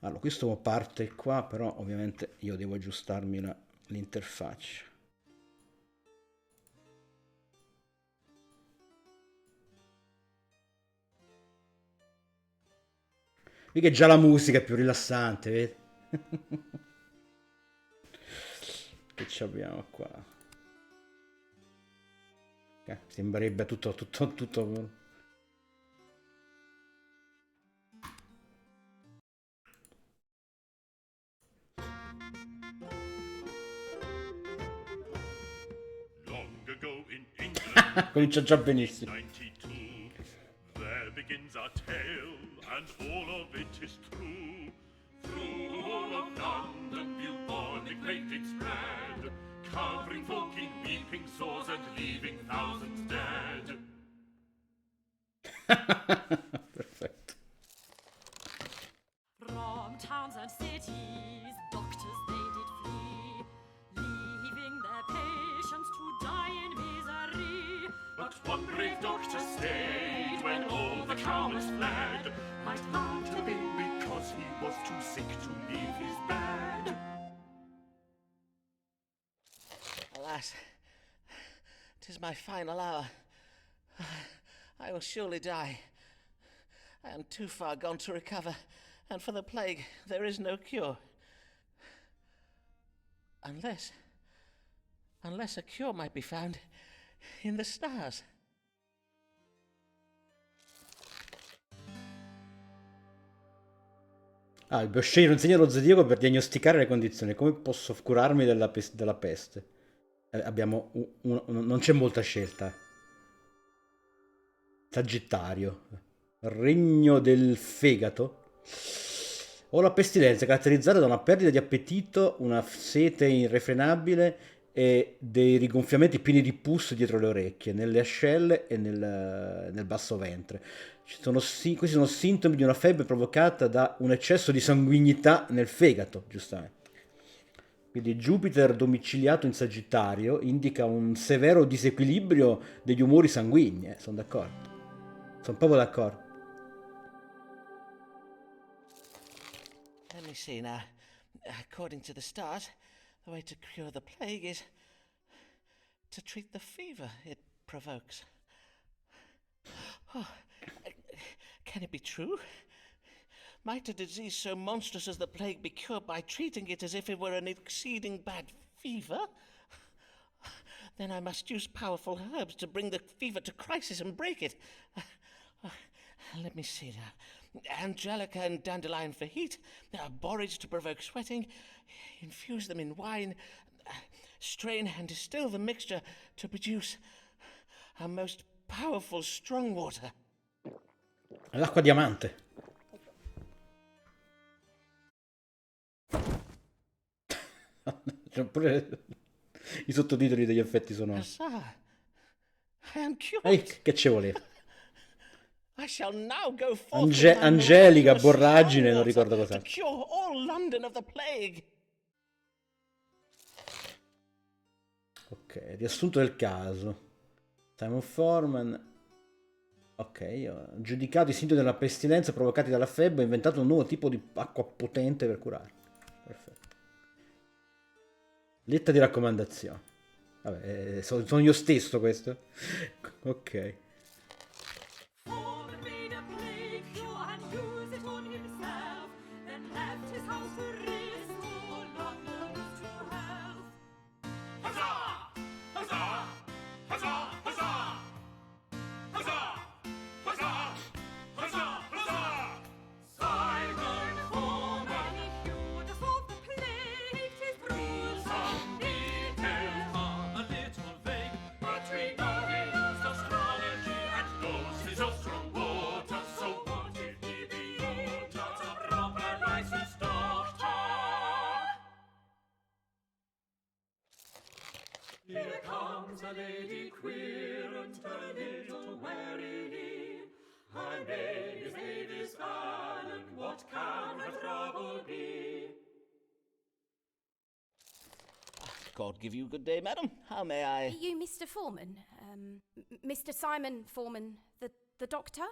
Allora, questo parte qua, però ovviamente io devo aggiustarmi l'interfaccia. Vedi che già la musica è più rilassante, vedi? Che ci abbiamo qua? Sembrerebbe tutto. Long ago in England, Comincia già benissimo. 92, there begins our tale, and all of it is true. Through all of London, bubonic plague spread, covering folk in weeping sores and leaving thousands dead. Perfetto. From towns and cities, doctors they did flee, leaving their patients to die in misery. But one brave doctor stayed when all the cowards fled. Might not have been because he was too sick to leave his bed. Alas, 'tis my final hour. I will surely die. I am too far gone to recover, and for the plague there is no cure. Unless a cure might be found in the stars. Dobbiamo scegliere un segno dello zodiaco per diagnosticare le condizioni. Come posso curarmi della peste? Abbiamo non c'è molta scelta. Sagittario. Regno del fegato. Ho la pestilenza caratterizzata da una perdita di appetito, una sete irrefrenabile e dei rigonfiamenti pieni di pus dietro le orecchie, nelle ascelle e nel basso ventre. Questi sono sintomi di una febbre provocata da un eccesso di sanguignità nel fegato, giustamente. Quindi Jupiter domiciliato in Sagittario indica un severo disequilibrio degli umori sanguigni, sono d'accordo. Sono proprio d'accordo. Let me see now. According to the stars, the way to cure the plague is to treat the fever it provokes. Oh, can it be true? Might a disease so monstrous as the plague be cured by treating it as if it were an exceeding bad fever? Then I must use powerful herbs to bring the fever to crisis and break it. Let me see now. Angelica and dandelion for heat, borage to provoke sweating, infuse them in wine, strain and distill the mixture to produce a most powerful strong water. L'acqua diamante. C'è pure i sottotitoli degli effetti sonori. Huzzah! I am cured. Che ci voleva? I shall now go forth with my Angelica, miraculous borragine, non strong ricordo water cos'è. to cure all London of the plague. Ok, riassunto del caso. Simon Foreman. Ok, ho giudicato i sintomi della pestilenza provocati dalla febbre e inventato un nuovo tipo di acqua potente per curarli. Perfetto. Letta di raccomandazione. Vabbè, sono io stesso questo. Ok. Foreman made a plague cure and used it on himself, then left his house to restore London to health. Huzzah! Huzzah! Huzzah! Huzzah! Huzzah! Huzzah! Huzzah! Huzzah! Simon Foreman, he cured us of the plague, 'tis true. Some details are a little vague, but we know he used astrology and knows his own strong water. So what if he be not a proper licensed doctor? Here comes a lady queer and a little wary. Her name is Mavis Allen. What can her trouble be? God give you good day, madam. How may I? You Mr. Foreman? Mr. Simon Foreman, the doctor?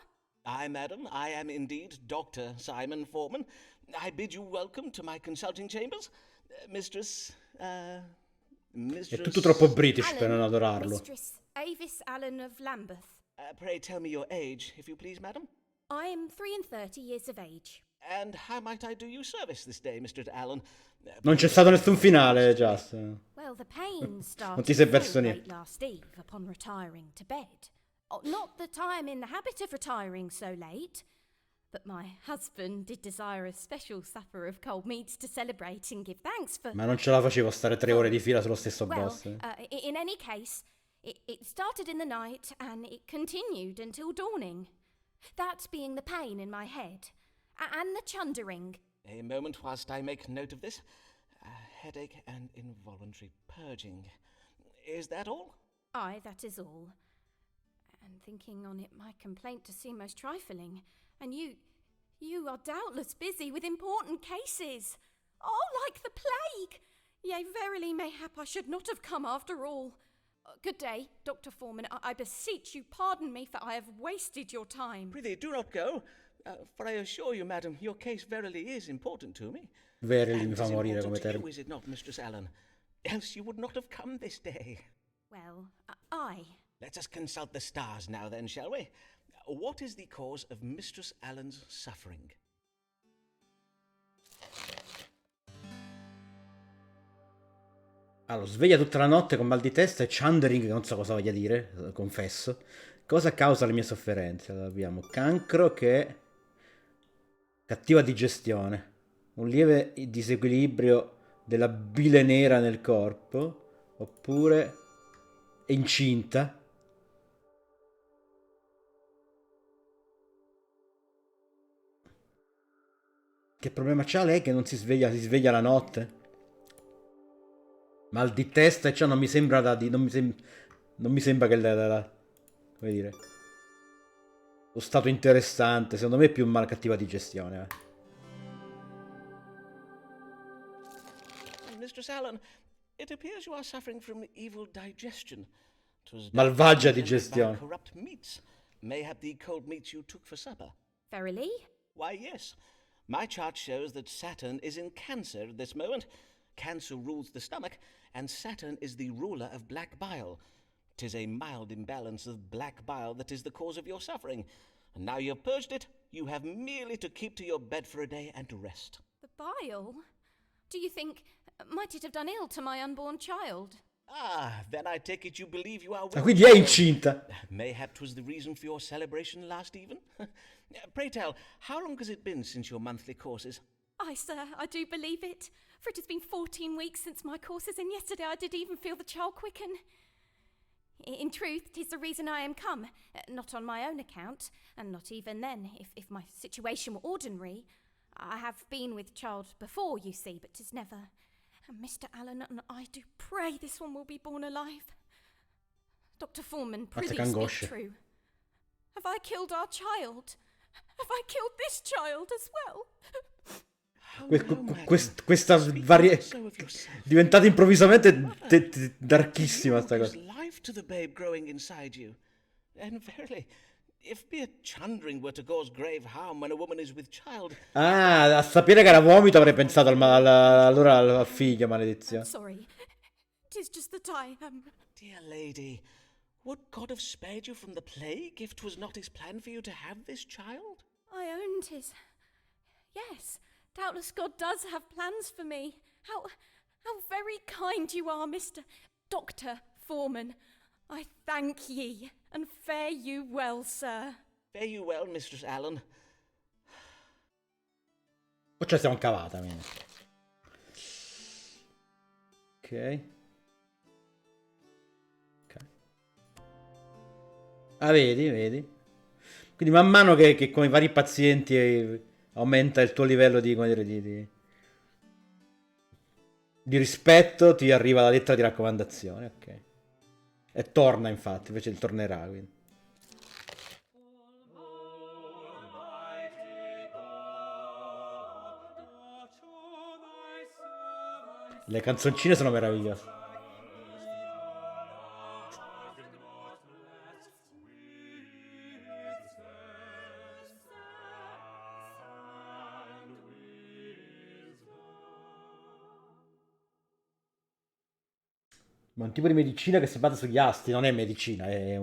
Aye, madam, I am indeed Dr. Simon Foreman. I bid you welcome to my consulting chambers. Mistress, È tutto troppo Mistress... British per non Allen, adorarlo. Mistress Avis Allen of Lambeth. Pray tell me your age, if you please, madam. I am 33 years of age. And how might I do you service this day, Mr. Allen? Non c'è stato nessun finale, Just. Well, the pain Non started ti sei full perso late niente. last eve upon retiring to bed. Oh, not that I am in the habit of retiring so late, but my husband did desire a special supper of cold meats to celebrate and give thanks for... Ma non ce la facevo stare 3 ore di fila sullo stesso Well, boss. in any case, it started in the night and it continued until dawning. That being the pain in my head and the chundering. A moment whilst I make note of this. Headache and involuntary purging. Is that all? Aye, that is all. And thinking on it, my complaint to seem most trifling, and you are doubtless busy with important cases. Oh, like the plague! Yea, verily, mayhap I should not have come after all. Good day, Dr. Foreman. I beseech you, pardon me, for I have wasted your time. Prithee, do not go. For I assure you, madam, your case verily is important to me. Verily mi And fa 'tis morire important come to you, termine. is it not, Mistress Allen? Else you would not have come this day. Well, aye. Let us consult the stars now then, shall we? What is the cause of Mistress Allen's suffering? Allora, sveglia tutta la notte con mal di testa e chundering, che non so cosa voglia dire, confesso. Cosa causa le mie sofferenze? Allora, abbiamo cancro che è cattiva digestione, un lieve disequilibrio della bile nera nel corpo, oppure è incinta. Che problema c'ha lei che non si sveglia la notte? Mal di testa e ciò non mi sembra non mi sembra che come dire, lo stato interessante, secondo me è più mal cattiva digestione. Mistress Allen, it appears you are suffering from evil digestion. 'Twas Malvagia doubtless by digestione. corrupt meats. Mayhap the cold meats you took for supper. Verily? Why, yes. My chart shows that Saturn is in Cancer at this moment. Cancer rules the stomach, and Saturn is the ruler of black bile. 'Tis a mild imbalance of black bile that is the cause of your suffering. And now you have purged it, you have merely to keep to your bed for a day and to rest. The bile? Do you think... might it have done ill to my unborn child? Ah, then I take it you believe you are Ah, well. quindi è incinta. Mayhap 'twas the reason for your celebration last even? Pray tell, how long has it been since your monthly courses? Aye, sir, I do believe it. For it has been 14 weeks since my courses, and yesterday I did even feel the child quicken. In truth, 'tis the reason I am come, not on my own account, and not even then, if my situation were ordinary. I have been with child before, you see, but 'tis never. And Mr. Allen, and I do pray this one will be born alive. Dr. Foreman, prithee angoscia. speak true. Have I killed our child? Have I killed this child as well? Questa diventata improvvisamente darkissima sta cosa. Life to the babe growing inside you. And verily, if mere chundering were to cause grave harm when a woman is with child... Ah, a sapere che era vomito avrei pensato allora al figlio, maledizione. Sorry, 'tis just that I am... Dear lady, would God have spared you from the plague if 'twas not his plan for you to have this child? I owned his... Yes, doubtless God does have plans for me. How very kind you are, Mr. Dr. Foreman. I thank ye, and fare you well, sir. Fare you well, Mistress Allen. O ce la siamo cavata, ok. Ah, vedi. Quindi man mano che con i vari pazienti aumenta il tuo livello di, come dire, di rispetto, ti arriva la lettera di raccomandazione, ok. E torna, infatti, invece tornerà, quindi. Le canzoncine sono meravigliose. Ma un tipo di medicina che si basa sugli astri, non è medicina, è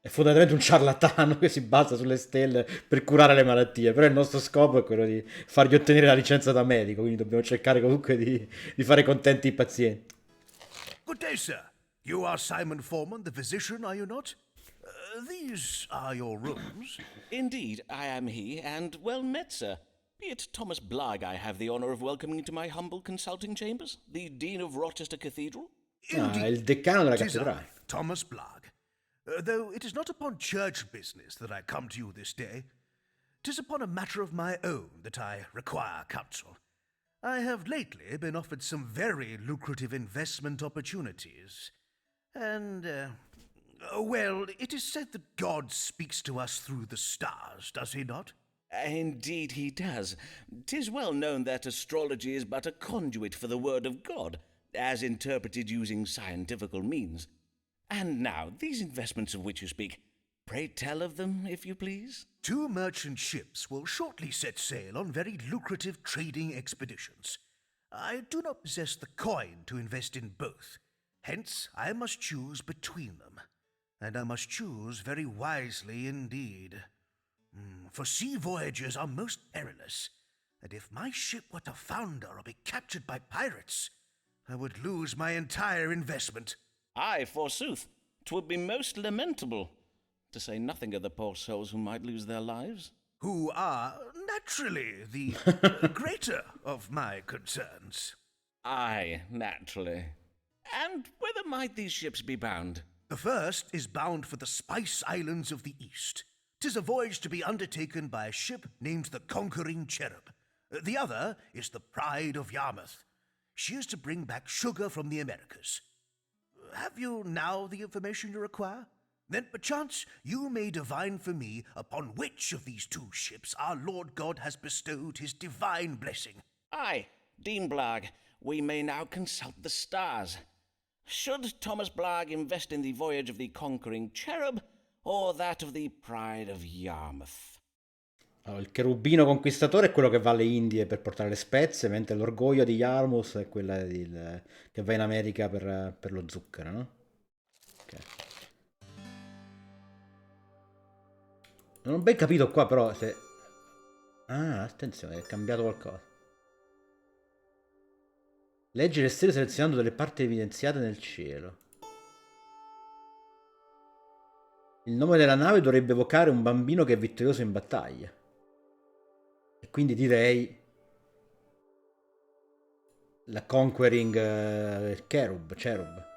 fondamentalmente un ciarlatano che si basa sulle stelle per curare le malattie, però il nostro scopo è quello di fargli ottenere la licenza da medico, quindi dobbiamo cercare comunque di fare contenti i pazienti. Good day, sir. You are Simon Foreman, the physician, are you not? These are your rooms. Indeed, I am he, and well met, sir. Be it Thomas Blagg I have the honour of welcoming to my humble consulting chambers, the Dean of Rochester Cathedral? Ah, è il decano della 'Tis I, cattedrale. Thomas Blagg. Though it is not upon church business that I come to you this day, 'tis upon a matter of my own that I require counsel. I have lately been offered some very lucrative investment opportunities, and, well, it is said that God speaks to us through the stars, does he not? Indeed he does. 'Tis well known that astrology is but a conduit for the word of God, as interpreted using scientifical means. And now, these investments of which you speak, pray tell of them, if you please. 2 merchant ships will shortly set sail on very lucrative trading expeditions. I do not possess the coin to invest in both. Hence, I must choose between them. And I must choose very wisely indeed. For sea voyages are most perilous, and if my ship were to founder or be captured by pirates, I would lose my entire investment. Aye, forsooth, 'twould be most lamentable, to say nothing of the poor souls who might lose their lives. Who are, naturally, the greater of my concerns. Aye, naturally. And whither might these ships be bound? The first is bound for the Spice Islands of the East. 'Tis a voyage to be undertaken by a ship named the Conquering Cherub. The other is the Pride of Yarmouth. She is to bring back sugar from the Americas. Have you now the information you require? Then perchance you may divine for me upon which of these 2 ships our Lord God has bestowed his divine blessing. Aye, Dean Blagg, we may now consult the stars. Should Thomas Blagg invest in the voyage of the Conquering Cherub, or that of the Pride of Yarmouth? Allora, il cherubino conquistatore è quello che va alle Indie per portare le spezie, mentre l'orgoglio di Yarmouth è quella che va in America per lo zucchero, no? Ok. Non ho ben capito qua però se... Ah, attenzione, è cambiato qualcosa. Leggi le stelle selezionando delle parti evidenziate nel cielo. Il nome della nave dovrebbe evocare un bambino che è vittorioso in battaglia. E quindi direi... la Conquering Cherub.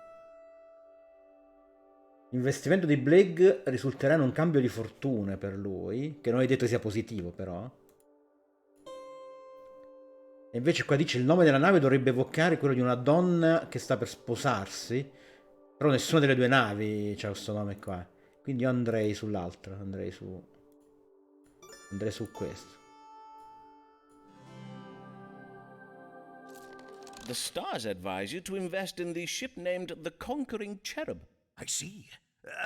L'investimento di Blake risulterà in un cambio di fortune per lui, che non è detto sia positivo però. E invece qua dice il nome della nave dovrebbe evocare quello di una donna che sta per sposarsi, però nessuna delle 2 navi c'ha questo nome qua. Quindi io andrei sull'altra, andrei su questo. The stars advise you to invest in the ship named the Conquering Cherub. I see.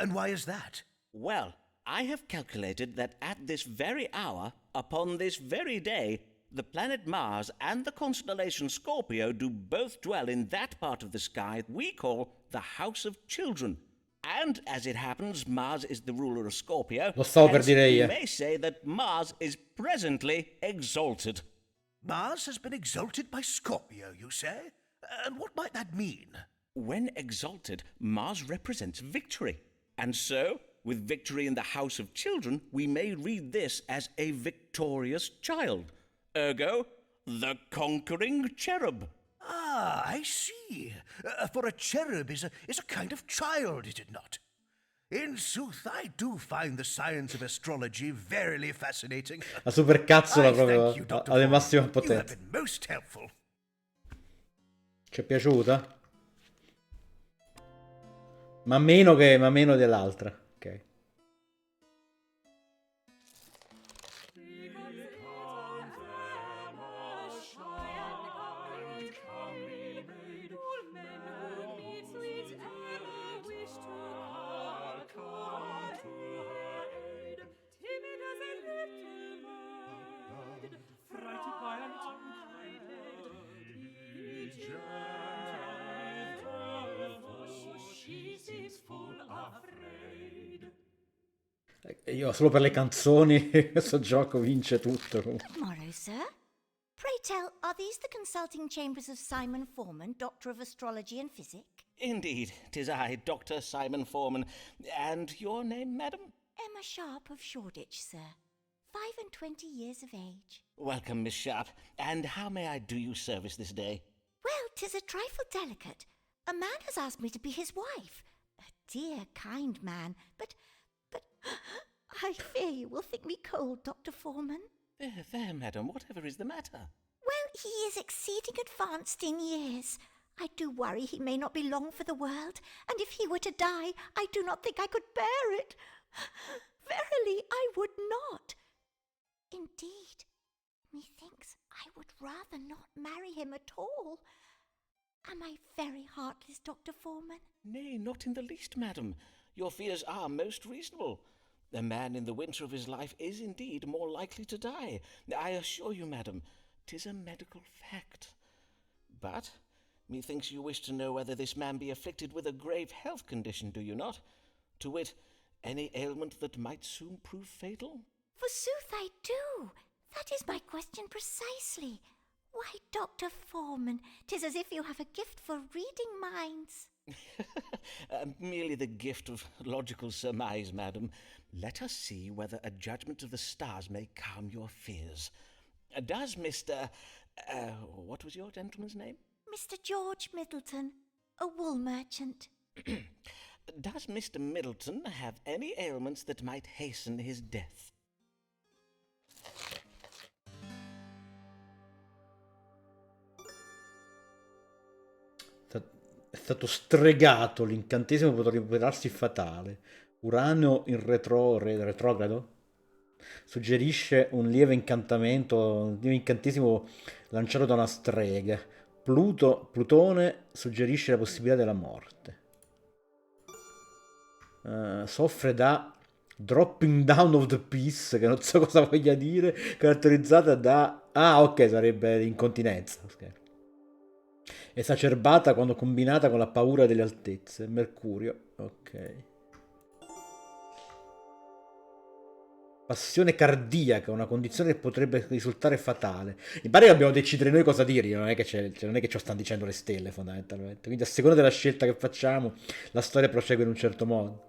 And why is that? Well, I have calculated that at this very hour, upon this very day, the planet Mars and the constellation Scorpio do both dwell in that part of the sky we call the House of Children. And as it happens, Mars is the ruler of Scorpio. Lo stavo per hence dire we io. may say that Mars is presently exalted. Mars has been exalted by Scorpio, you say? And what might that mean? When exalted, Mars represents victory. And so, with victory in the House of Children, we may read this as a victorious child. Ergo, the Conquering Cherub. Ah, I see. For a cherub is a kind of child, is it not? In sooth, I do find the science of astrology verily fascinating. La supercazzola I thank proprio you, Dr. alle Foreman. massime You have potenze. been most helpful. Ci è piaciuta? Ma meno dell'altra. Ok. Io solo per le canzoni, questo gioco vince tutto. Good morrow, sir. Pray tell, are these the consulting chambers of Simon Foreman, Doctor of Astrology and Physic? Indeed, 'tis I, Dr. Simon Foreman. And your name, madam? Emma Sharp of Shoreditch, sir. 25 years of age. Welcome, Miss Sharp. And how may I do you service this day? Well, 'tis a trifle delicate. A man has asked me to be his wife. A dear, kind man, but I fear you will think me cold, Dr. Foreman. There, madam, whatever is the matter? Well, he is exceeding advanced in years. I do worry he may not be long for the world, and if he were to die, I do not think I could bear it. Verily, I would not. Indeed, methinks I would rather not marry him at all. Am I very heartless, Dr. Foreman? Nay, not in the least, madam. Your fears are most reasonable. A man in the winter of his life is indeed more likely to die. I assure you, madam, 'tis a medical fact. But methinks you wish to know whether this man be afflicted with a grave health condition, do you not? To wit, any ailment that might soon prove fatal? Forsooth I do. That is my question precisely. Why, Dr. Foreman, 'tis as if you have a gift for reading minds. Merely the gift of logical surmise, madam. Let us see whether a judgment of the stars may calm your fears. Does Mr. What was your gentleman's name? Mr. George Middleton, a wool merchant. Does Mr. Middleton have any ailments that might hasten his death? È stato stregato, l'incantesimo potrà rivelarsi fatale. Urano in retrogrado suggerisce un lieve incantamento, un lieve incantesimo lanciato da una strega. Plutone suggerisce la possibilità della morte. Soffre da dropping down of the piece, che non so cosa voglia dire, caratterizzata da... Ah, ok, sarebbe incontinenza. Okay. Esacerbata quando combinata con la paura delle altezze. Mercurio, ok. Passione cardiaca, una condizione che potrebbe risultare fatale. Mi pare che dobbiamo decidere noi cosa dire, non è che, non è che ce lo stanno dicendo le stelle fondamentalmente. Quindi a seconda della scelta che facciamo, la storia prosegue in un certo modo.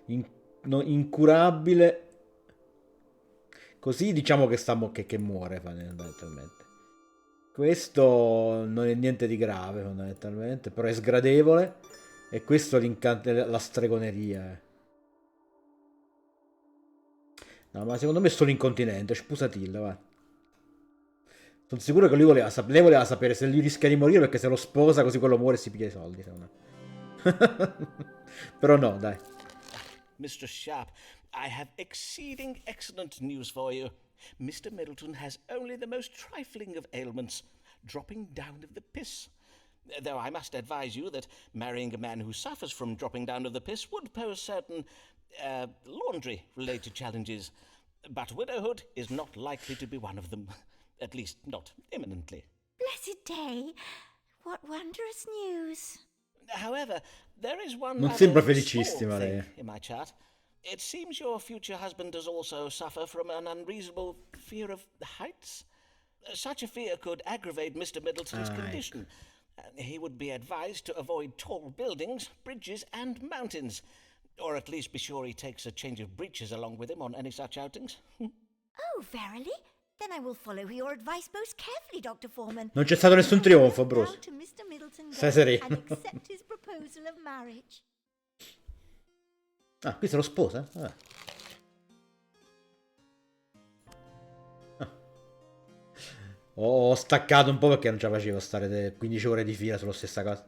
Incurabile. Così diciamo che, che muore fondamentalmente. Questo non è niente di grave fondamentalmente, però è sgradevole. E questo è la stregoneria. No, ma secondo me è solo incontinente, spusatilla, va. Sono sicuro che lei voleva sapere se lui rischia di morire perché se lo sposa così quello muore e si piglia i soldi, secondo me. Però no, dai. Mr. Sharp, I have exceeding excellent news for you. Mr. Middleton has only the most trifling of ailments, dropping down of the piss. Though I must advise you that marrying a man who suffers from dropping down of the piss would pose certain laundry-related challenges. But widowhood is not likely to be one of them, at least not imminently. Blessed day! What wondrous news! However, there is one Non other sembra small felicissima thing lei. in my chart. It seems your future husband does also suffer from an unreasonable fear of heights. Such a fear could aggravate Mr. Middleton's condition. He would be advised to avoid tall buildings, bridges, and mountains. Or at least be sure he takes a change of breeches along with him on any such outings. Oh, verily? Then I will follow your advice most carefully, Dr. Foreman. Non c'è stato nessun trionfo, Bruce. Bow to Mr. Middleton Stai then sereno. and accept his proposal of marriage. Ah, qui se lo sposa? Vabbè. Ah. Ho staccato un po' perché non ce la facevo stare 15 ore di fila sulla stessa cosa.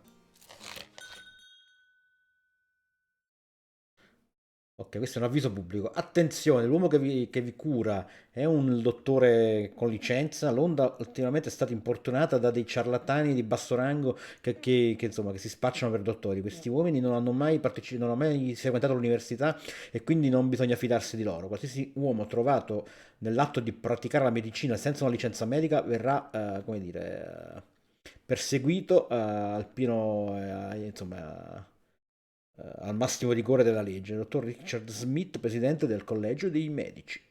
Ok, questo è un avviso pubblico. Attenzione, l'uomo che vi cura è un dottore con licenza. L'onda ultimamente è stata importunata da dei ciarlatani di basso rango insomma, che si spacciano per dottori. Questi uomini non hanno mai frequentato l'università e quindi non bisogna fidarsi di loro. Qualsiasi uomo trovato nell'atto di praticare la medicina senza una licenza medica verrà, come dire, perseguito al pieno, insomma, al massimo rigore della legge. Dottor Richard Smith, presidente del collegio dei medici.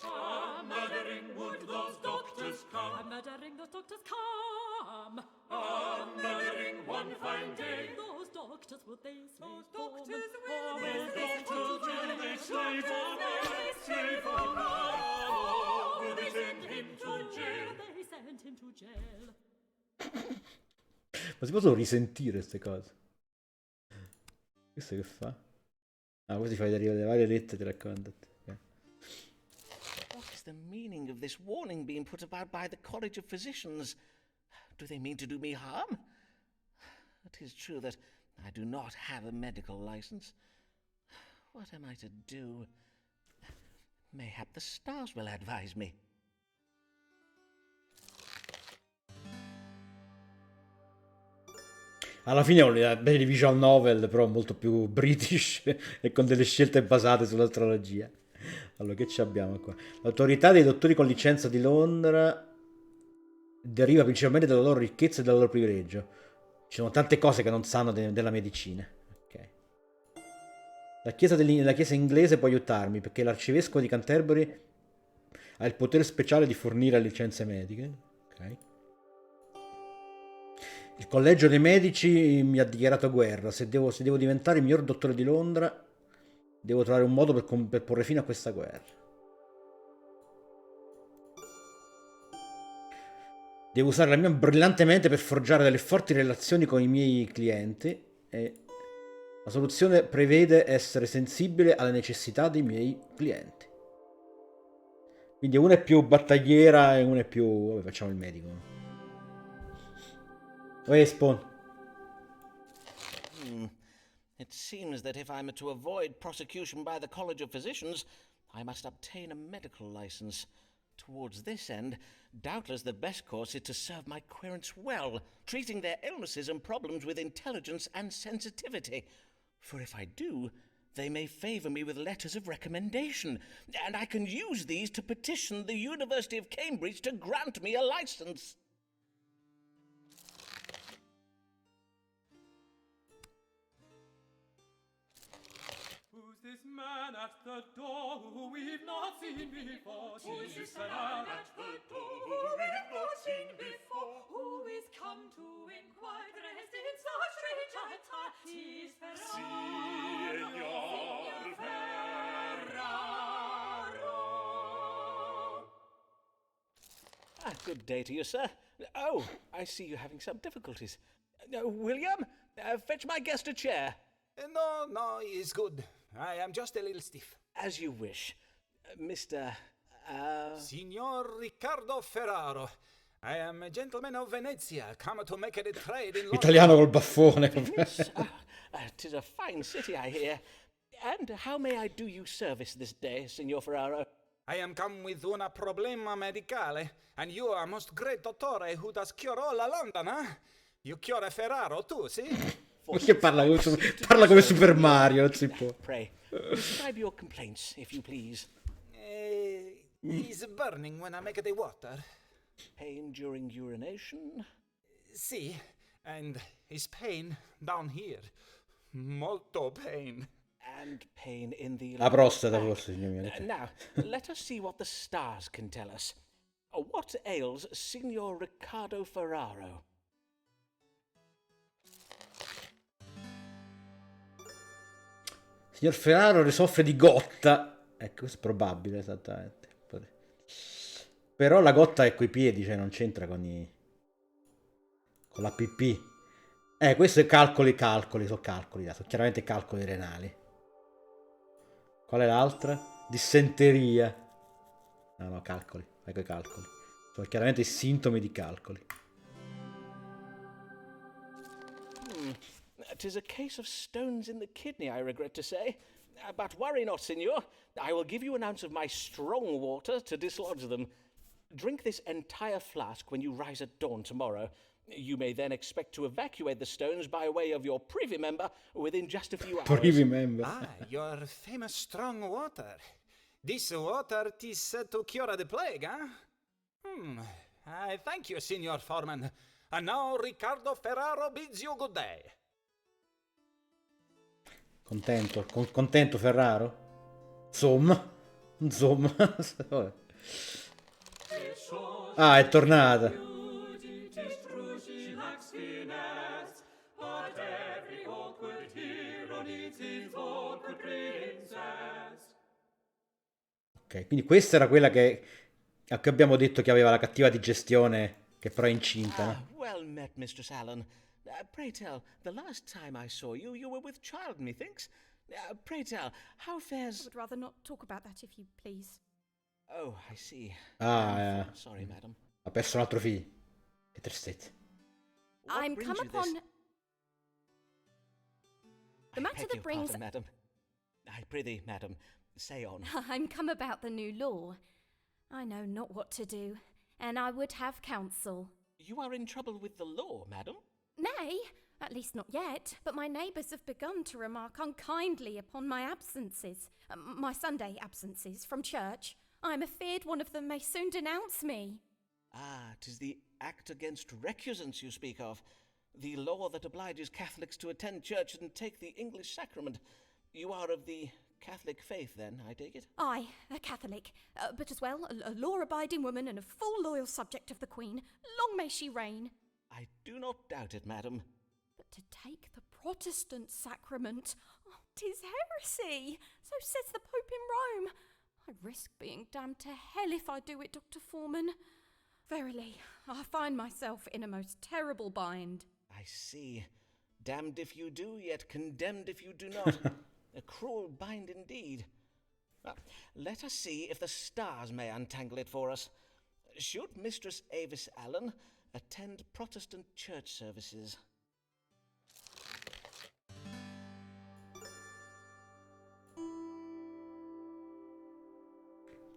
A murdering would those doctors come. A murdering those doctors come. A murdering one fine day. Those doctors would they slay Those for doctors me? will they Those doctors will they slay for me? Slay for Bravo. Will they send him to jail? They sent him to jail. Ma si possono risentire queste cose? Questo che fa? Ah, così fai arrivare le varie lettere e te racconta. Okay. What is the meaning of this warning being put about by the College of Physicians? Do they mean to do me harm? It is true that I do not have a medical license. What am I to do? Mayhap the stars will advise me. Alla fine è una bella visual novel, però molto più british e con delle scelte basate sull'astrologia. Allora, che ci abbiamo qua? L'autorità dei dottori con licenza di Londra deriva principalmente dalla loro ricchezza e dal loro privilegio. Ci sono tante cose che non sanno della medicina. Okay. La chiesa inglese può aiutarmi perché l'arcivescovo di Canterbury ha il potere speciale di fornire licenze mediche. Ok. Il collegio dei medici mi ha dichiarato guerra. Se devo diventare il miglior dottore di Londra, devo trovare un modo per porre fine a questa guerra. Devo usare la mia brillantemente per forgiare delle forti relazioni con i miei clienti e la soluzione prevede essere sensibile alle necessità dei miei clienti. Quindi una è più battagliera e una è più... Vabbè, facciamo il medico. Spawn. It seems that if I'm to avoid prosecution by the College of Physicians, I must obtain a medical license. Towards this end, doubtless the best course is to serve my querents well, treating their illnesses and problems with intelligence and sensitivity. For if I do, they may favour me with letters of recommendation, and I can use these to petition the University of Cambridge to grant me a license. Who's this man at the door who we've not seen before? Who's this man at the door who we've not seen before? Who is come to inquire, dressed in such strange attire? Tis Signor Ferraro. Good day to you, sir. Oh, I see you're having some difficulties. William, fetch my guest a chair. No, it's good. I am just a little stiff. As you wish. Mr. Signor Riccardo Ferraro. I am a gentleman of Venezia, come to make a trade in London. Italiano col baffone. Yes, 'tis a fine city, I hear. And how may I do you service this day, Signor Ferraro? I am come with una problema medicale, and you are most great dottore who does cure all a London, eh? You cure Ferraro too, see? Perché parla come Super Mario, non si può. Pray, describe your complaints, if you please. He's burning when I make the water. Pain during urination? See, and his pain down here. Molto pain. And pain in the... La prostata forse, signor mio. Now, let us see what the stars can tell us. What ails Signor Riccardo Ferraro? Signor Ferraro soffre di gotta. Ecco, questo è probabile, esattamente. Però la gotta è coi piedi, cioè non c'entra con la PP. Questo è calcoli, sono calcoli, sono chiaramente calcoli renali. Qual è l'altra? Dissenteria. No, calcoli, fai coi calcoli. Sono chiaramente i sintomi di calcoli. 'Tis a case of stones in the kidney, I regret to say. But worry not, signor. I will give you an ounce of my strong water to dislodge them. Drink this entire flask when you rise at dawn tomorrow. You may then expect to evacuate the stones by way of your privy member within just a few hours. Privy member. Your famous strong water. This water is said to cure the plague, huh? I thank you, Signor Foreman. And now Riccardo Ferraro bids you good day. Contento Ferraro? Insomma. Vabbè. Ah, è tornata. Tis true she lacks finesse, but every awkward hero needs his awkward princess. Ok, quindi questa era quella a cui abbiamo detto che aveva la cattiva digestione, che però è incinta, no? Well met, Mistress Allen. Pray tell, the last time I saw you, you were with child, methinks. Pray tell, how I fares... would rather not talk about that if you please. Oh, I see. Ah, Sorry, madam. ha perso un altro figlio. Che tristezza. What I'm brings come you this... upon the I matter beg that your brings. pardon, madam. I prithee, madam, say on. I'm come about the new law. I know not what to do, and I would have counsel. You are in trouble with the law, madam? Nay, at least not yet, but my neighbours have begun to remark unkindly upon my absences, my Sunday absences from church. I am afeard one of them may soon denounce me. Ah, 'tis the Act Against Recusants you speak of. The law that obliges Catholics to attend church and take the English sacrament. You are of the Catholic faith, then, I take it? I, a Catholic, but as well a law-abiding woman and a full loyal subject of the Queen. Long may she reign. I do not doubt it, madam. But to take the Protestant sacrament, 'tis heresy. So says the Pope in Rome. I risk being damned to hell if I do it, Dr. Foreman. Verily, I find myself in a most terrible bind. I see. Damned if you do, yet condemned if you do not. A cruel bind indeed. Well, let us see if the stars may untangle it for us. Should Mistress Avis Allen attend Protestant church services?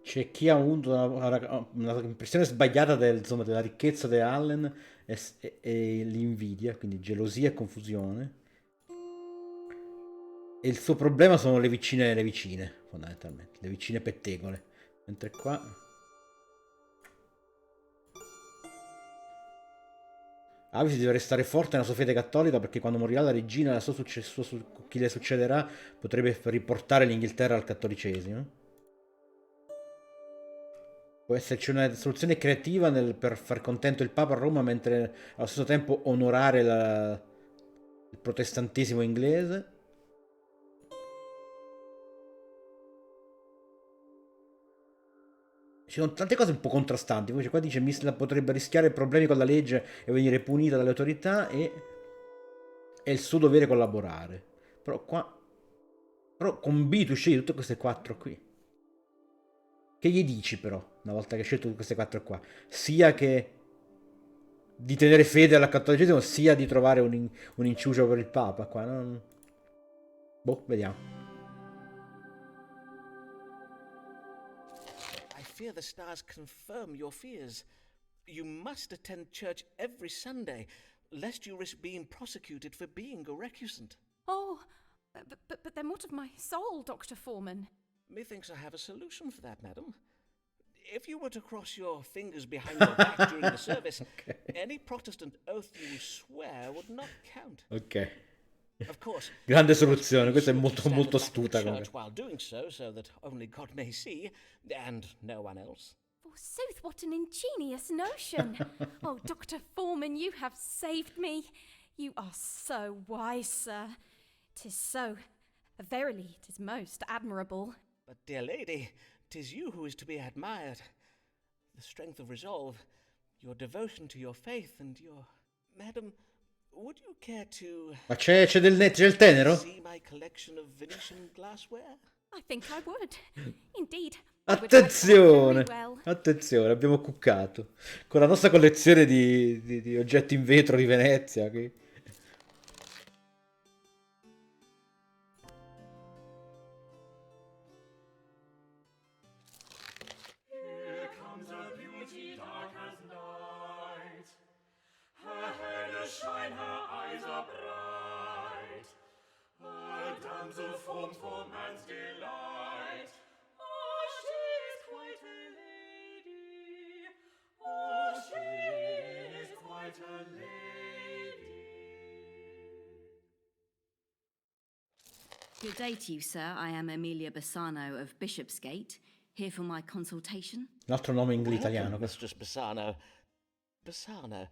C'è chi ha avuto una impressione sbagliata insomma, della ricchezza di Allen e l'invidia, quindi gelosia e confusione. E il suo problema sono le vicine, fondamentalmente, le vicine pettegole. Mentre qua... Avis deve restare forte nella sua fede cattolica perché quando morirà la regina chi le succederà potrebbe riportare l'Inghilterra al cattolicesimo. Può esserci una soluzione creativa per far contento il Papa a Roma mentre allo stesso tempo onorare il protestantesimo inglese. Ci sono tante cose un po' contrastanti. Invece qua dice Misla potrebbe rischiare problemi con la legge e venire punita dalle autorità e è il suo dovere collaborare. Però qua... Però con B tu scegli tutte queste quattro qui. Che gli dici però, una volta che hai scelto queste quattro qua? Sia che di tenere fede al cattolicesimo, sia di trovare un inciucio per il Papa qua. No? Boh, vediamo. I fear the stars confirm your fears. You must attend church every Sunday, lest you risk being prosecuted for being a recusant. Oh, but then what of my soul, Dr. Foreman? Methinks I have a solution for that, madam. If you were to cross your fingers behind your back during the service, any Protestant oath you swear would not count. Ok. Of course. Grande soluzione, questa è molto astuta. While doing so that only God may see, and no one else. Forsooth, what an ingenious notion! Oh, Dr. Foreman, you have saved me. You are so wise, sir. 'Tis so. Verily, 'tis most admirable. But, dear lady, 'tis you who is to be admired. The strength of resolve, your devotion to your faith, and your... Madam, would you care to... Ma c'è il tenero? See my collection of Venetian glassware? I think I would. Indeed. Attenzione! Attenzione, abbiamo cuccato. Con la nostra collezione di oggetti in vetro di Venezia. Qui. Shine, her eyes are bright. A damsel formed for man's delight. Oh, she is quite a lady. Oh, she is quite a lady. Good day to you, sir. I am Amelia Bassano of Bishopsgate, here for my consultation. Un altro nome inglese italiano. Welcome, Mistress Bassano. Bassano.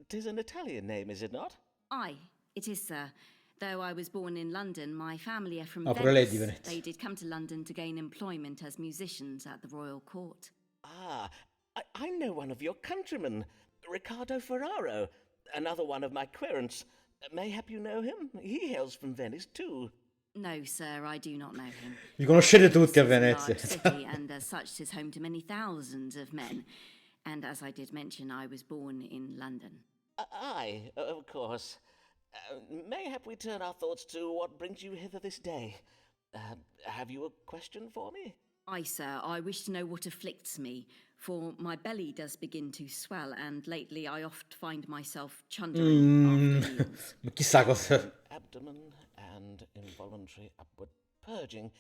'Tis an Italian name, is it not? Aye, it is, sir. Though I was born in London, my family are from pure lei di Venice. Venezia. They did come to London to gain employment as musicians at the royal court. Ah, I know one of your countrymen, Riccardo Ferraro, another one of my querents. Mayhap you know him? He hails from Venice too. No, sir, I do not know him. Vi conoscete tutti a Venice Venezia. is a large city, and as such, 'tis home to many thousands of men. And as I did mention, I was born in London. Aye, of course. Mayhap we turn our thoughts to what brings you hither this day. Have you a question for me? Aye, sir, I wish to know what afflicts me, for my belly does begin to swell, and lately I oft find myself chundering after meals. Chissà cosa. Abdomen and involuntary upward purging.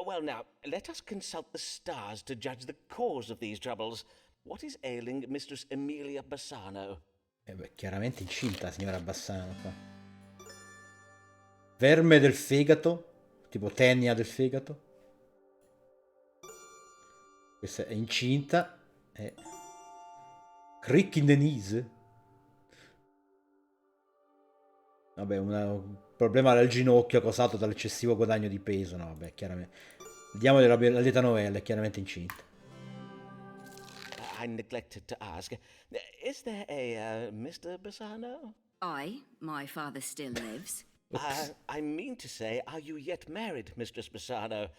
Well, now, let us consult the stars to judge the cause of these troubles. What is ailing Mistress Amelia Bassano? Chiaramente incinta, signora Bassano. Qua. Verme del fegato, tipo tenia del fegato. Questa è incinta. Crick in the knees. Vabbè, un problema al ginocchio causato dall'eccessivo guadagno di peso. No, vabbè, chiaramente. Diamo la lieta novella, è chiaramente incinta. I neglected to ask. Is there a Mr. Bassano? Aye, my father still lives. I mean to say, are you yet married, Mistress Bassano?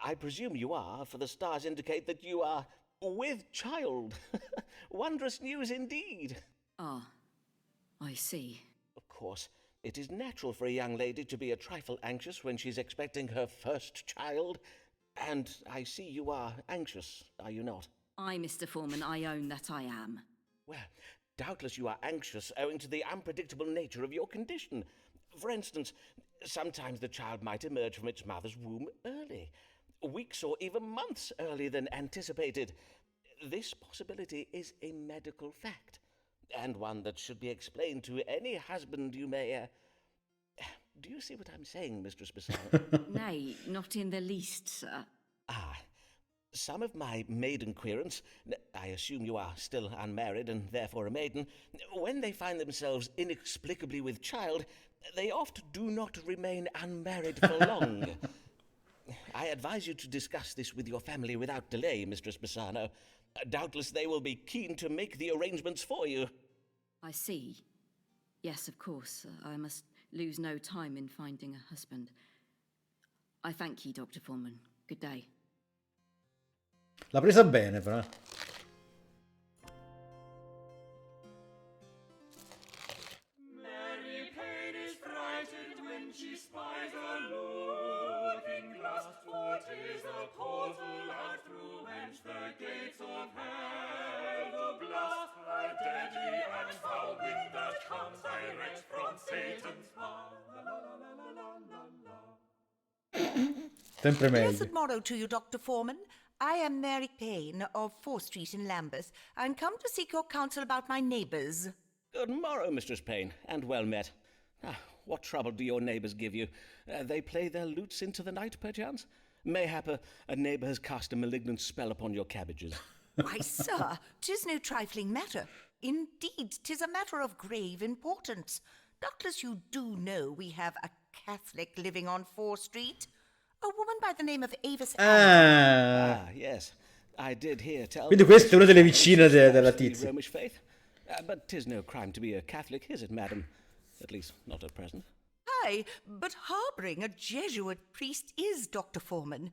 I presume you are, for the stars indicate that you are with child. Wondrous news indeed. Ah, I see. Of course, it is natural for a young lady to be a trifle anxious when she's expecting her first child. And I see you are anxious, are you not? Aye, Mr. Foreman, I own that I am. Well, doubtless you are anxious owing to the unpredictable nature of your condition. For instance, sometimes the child might emerge from its mother's womb early, weeks or even months earlier than anticipated. This possibility is a medical fact, and one that should be explained to any husband you may... Do you see what I'm saying, Mistress Bassano? Nay, not in the least, sir. Ah, some of my maiden querents, I assume you are still unmarried and therefore a maiden, when they find themselves inexplicably with child, they oft do not remain unmarried for long. I advise you to discuss this with your family without delay, Mistress Bassano. Doubtless they will be keen to make the arrangements for you. I see. Yes, of course. I must lose no time in finding a husband. I thank you, Dr. Foreman. Good day. L'ha presa bene, però. Mary Payne is frightened when she spies a looking glass, for 'tis a portal out through whence the gates of hell do blast. A deadly and foul wind that comes direct from Satan's paw. La la la la la la la. Sempre meglio. Blessed morrow to you, Dr. Foreman. I am Mary Payne of 4th Street in Lambeth, and come to seek your counsel about my neighbours. Good morrow, Mistress Payne, and well met. What trouble do your neighbours give you? They play their lutes into the night, perchance? Mayhap a neighbour has cast a malignant spell upon your cabbages. Why, sir, 'tis no trifling matter. Indeed, 'tis a matter of grave importance. Doubtless you do know we have a Catholic living on 4th Street. A woman by the name of Avis Allen. Yes. I did hear tell... Quindi questa è una delle vicine della tizia. Romish faith. But 'tis no crime to be a Catholic, is it, madam? At least, not at present. Aye, but harbouring a Jesuit priest is, Dr. Foreman.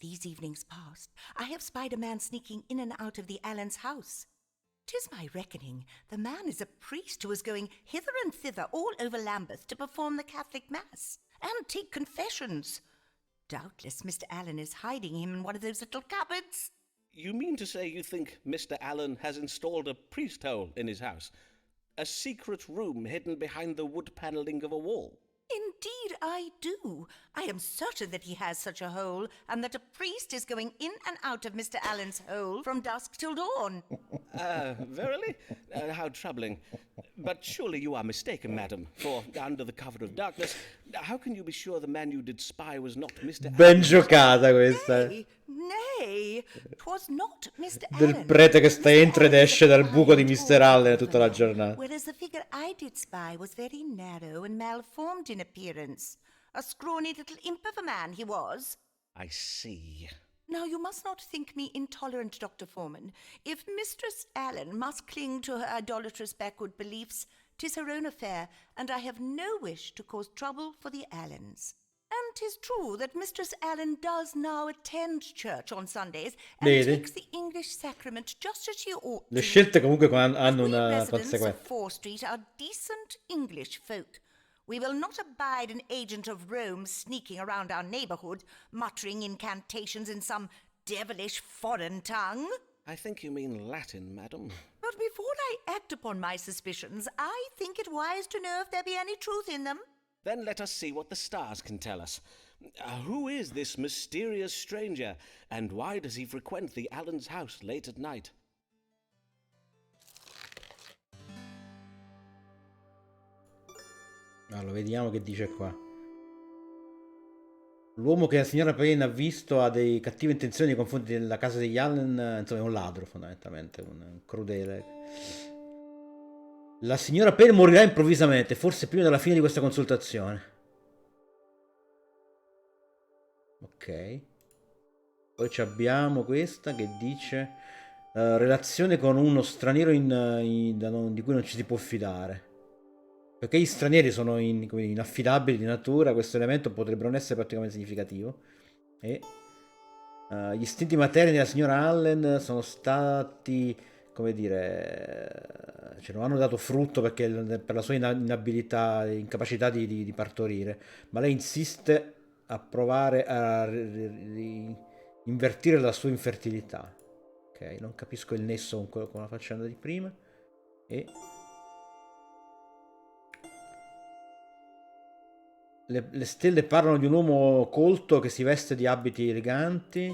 These evenings past, I have spied a man sneaking in and out of the Allens' house. 'Tis my reckoning the man is a priest who is going hither and thither all over Lambeth to perform the Catholic Mass and take confessions. Doubtless Mr. Allen is hiding him in one of those little cupboards. You mean to say you think Mr. Allen has installed a priest hole in his house? A secret room hidden behind the wood panelling of a wall? Indeed I do. I am certain that he has such a hole, and that a priest is going in and out of Mr. Allen's hole from dusk till dawn. Verily? How troubling. But surely you are mistaken, madam, for under the cover of darkness, how can you be sure the man you did spy was not Mr. Ben giocata questa. Nay, 'twas not Mr. Del Allen. prete che sta Mr. entra ed Allen esce was a dal buco di fine, Mr. tall Allen tutta la gentleman, giornata. whereas the figure I did spy was very narrow and malformed in appearance. A scrawny little imp of a man he was. I see. Now, you must not think me intolerant, Dr. Foreman. If Mistress Allen must cling to her idolatrous backward beliefs, 'tis her own affair, and I have no wish to cause trouble for the Allens. And 'tis true that Mistress Allen does now attend church on Sundays and Vedi? takes the English sacrament just as she ought Le to. scelte comunque hanno We una residents of conseguenza. 4 Street are decent English folk. We will not abide an agent of Rome sneaking around our neighborhood, muttering incantations in some devilish foreign tongue. I think you mean Latin, madam. But before I act upon my suspicions, I think it wise to know if there be any truth in them. Then let us see what the stars can tell us. Who is this mysterious stranger, and why does he frequent the Allen's house late at night? Allora, vediamo che dice qua. L'uomo che la signora Payne ha visto ha dei cattive intenzioni nei confronti della casa degli Allen, insomma è un ladro fondamentalmente, un crudele. La signora Payne morirà improvvisamente, forse prima della fine di questa consultazione. Ok. Poi abbiamo questa che dice relazione con uno straniero di cui non ci si può fidare. Perché gli stranieri sono inaffidabili di natura, questo elemento potrebbe non essere praticamente significativo. E gli istinti materni della signora Allen sono stati, come dire, cioè non hanno dato frutto perché per la sua inabilità, incapacità di partorire. Ma lei insiste a provare a invertire la sua infertilità. Ok, non capisco il nesso con la faccenda di prima. E le stelle parlano di un uomo colto che si veste di abiti eleganti.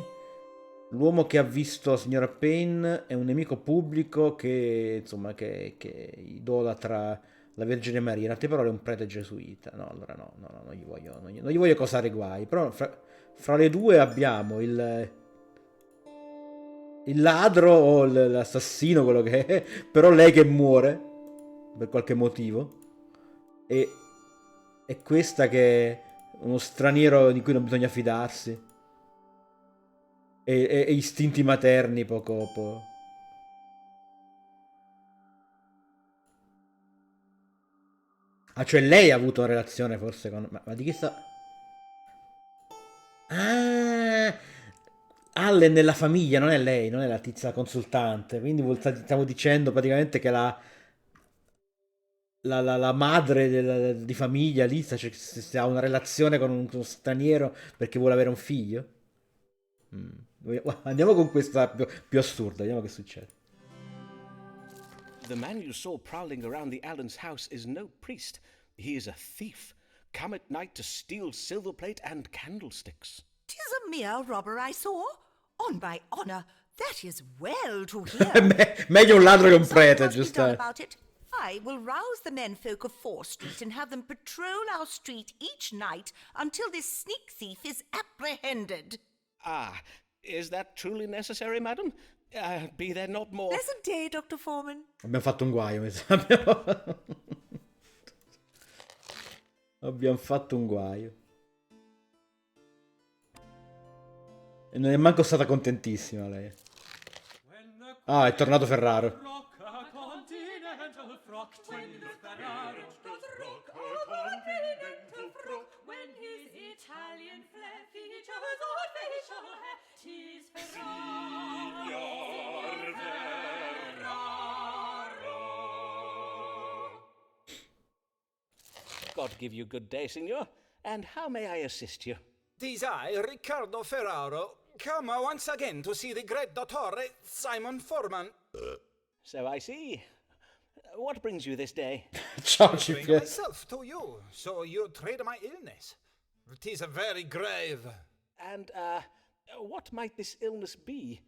L'uomo che ha visto la signora Payne è un nemico pubblico che, insomma, che idolatra la Vergine Maria. In altre parole è un prete gesuita. No, allora no, non gli voglio causare guai. Però fra le due abbiamo il ladro o l'assassino, quello che è. Però lei che muore per qualche motivo. E questa che è uno straniero di cui non bisogna fidarsi. E istinti materni poco. Ah, cioè lei ha avuto una relazione forse con... Ma di chi sta... Ah, Allen nella famiglia, non è lei, non è la tizia consultante. Quindi stiamo dicendo praticamente che la madre di famiglia lì se ha una relazione con uno straniero perché vuole avere un figlio. Andiamo con questa più assurda, vediamo che succede. The man you saw prowling around the Allen's house is no priest. He is a thief, come at night to steal silver plate and candlesticks. 'Tis a mere robber I saw. On my honor, that is well to hear. Meglio un ladro che un prete, Something must be done giusto? about it. I will rouse the menfolk of 4 Street and have them patrol our street each night until this sneak thief is apprehended. Ah, is that truly necessary, madam? Be there not more... Pleasant day, Dr. Foreman. Abbiamo fatto un guaio, mi sa. Abbiamo fatto un guaio. E non è manco stata contentissima lei. Ah, è tornato Ferraro. When his Italian flair features or facial hair, 'tis Ferraro. God give you good day, signor. And how may I assist you? Tis I, Riccardo Ferraro, come once again to see the great dottore Simon Foreman. So I see. What brings you this day? Ciao, I bring GPS. myself to you, so you trade my illness. 'Tis a very grave. And, what might this illness be?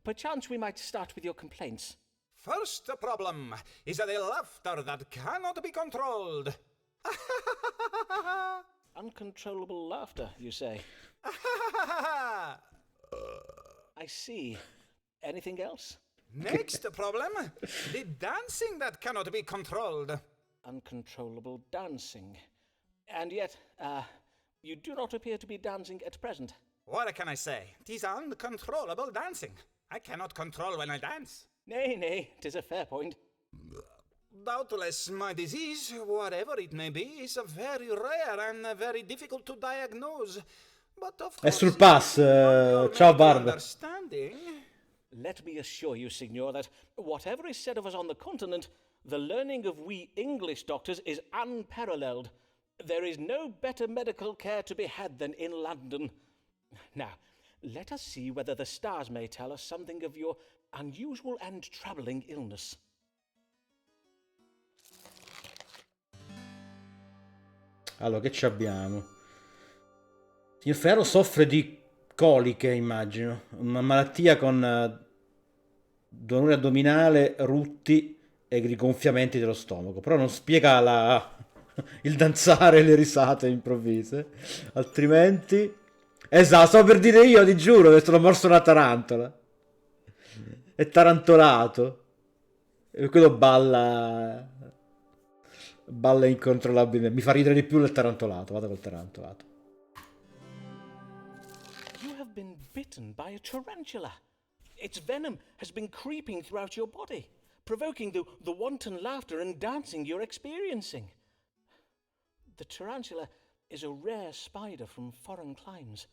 Perchance we might start with your complaints. First problem is the laughter that cannot be controlled. Uncontrollable laughter, you say? I see. Anything else? Next problem, the dancing that cannot be controlled. Uncontrollable dancing. And yet, you do not appear to be dancing at present. What can I say? 'Tis uncontrollable dancing. I cannot control when I dance. Nay, 'tis a fair point. Doubtless my disease, whatever it may be, is very rare and very difficult to diagnose. But of È course, sul pass. your Ciao, medical Barb. understanding. Let me assure you, Signor, that whatever is said of us on the continent, the learning of we English doctors is unparalleled. There is no better medical care to be had than in London. Now, let us see whether the stars may tell us something of your unusual and troubling illness. Allora, che ci abbiamo? Signor Ferro soffre di coliche, immagino. Una malattia con dolore addominale, rutti e rigonfiamenti dello stomaco. Però non spiega il danzare e le risate improvvise. Altrimenti... Esatto, stavo per dire io, ti giuro, che sono morso una tarantola. È tarantolato. E quello balla incontrollabilmente. Mi fa ridere di più il tarantolato. Vado col tarantolato. You have been bitten by a tarantula. Its venom has been creeping throughout your body, provoking the wanton laughter and dancing you're experiencing. The tarantula is a rare spider from foreign climes.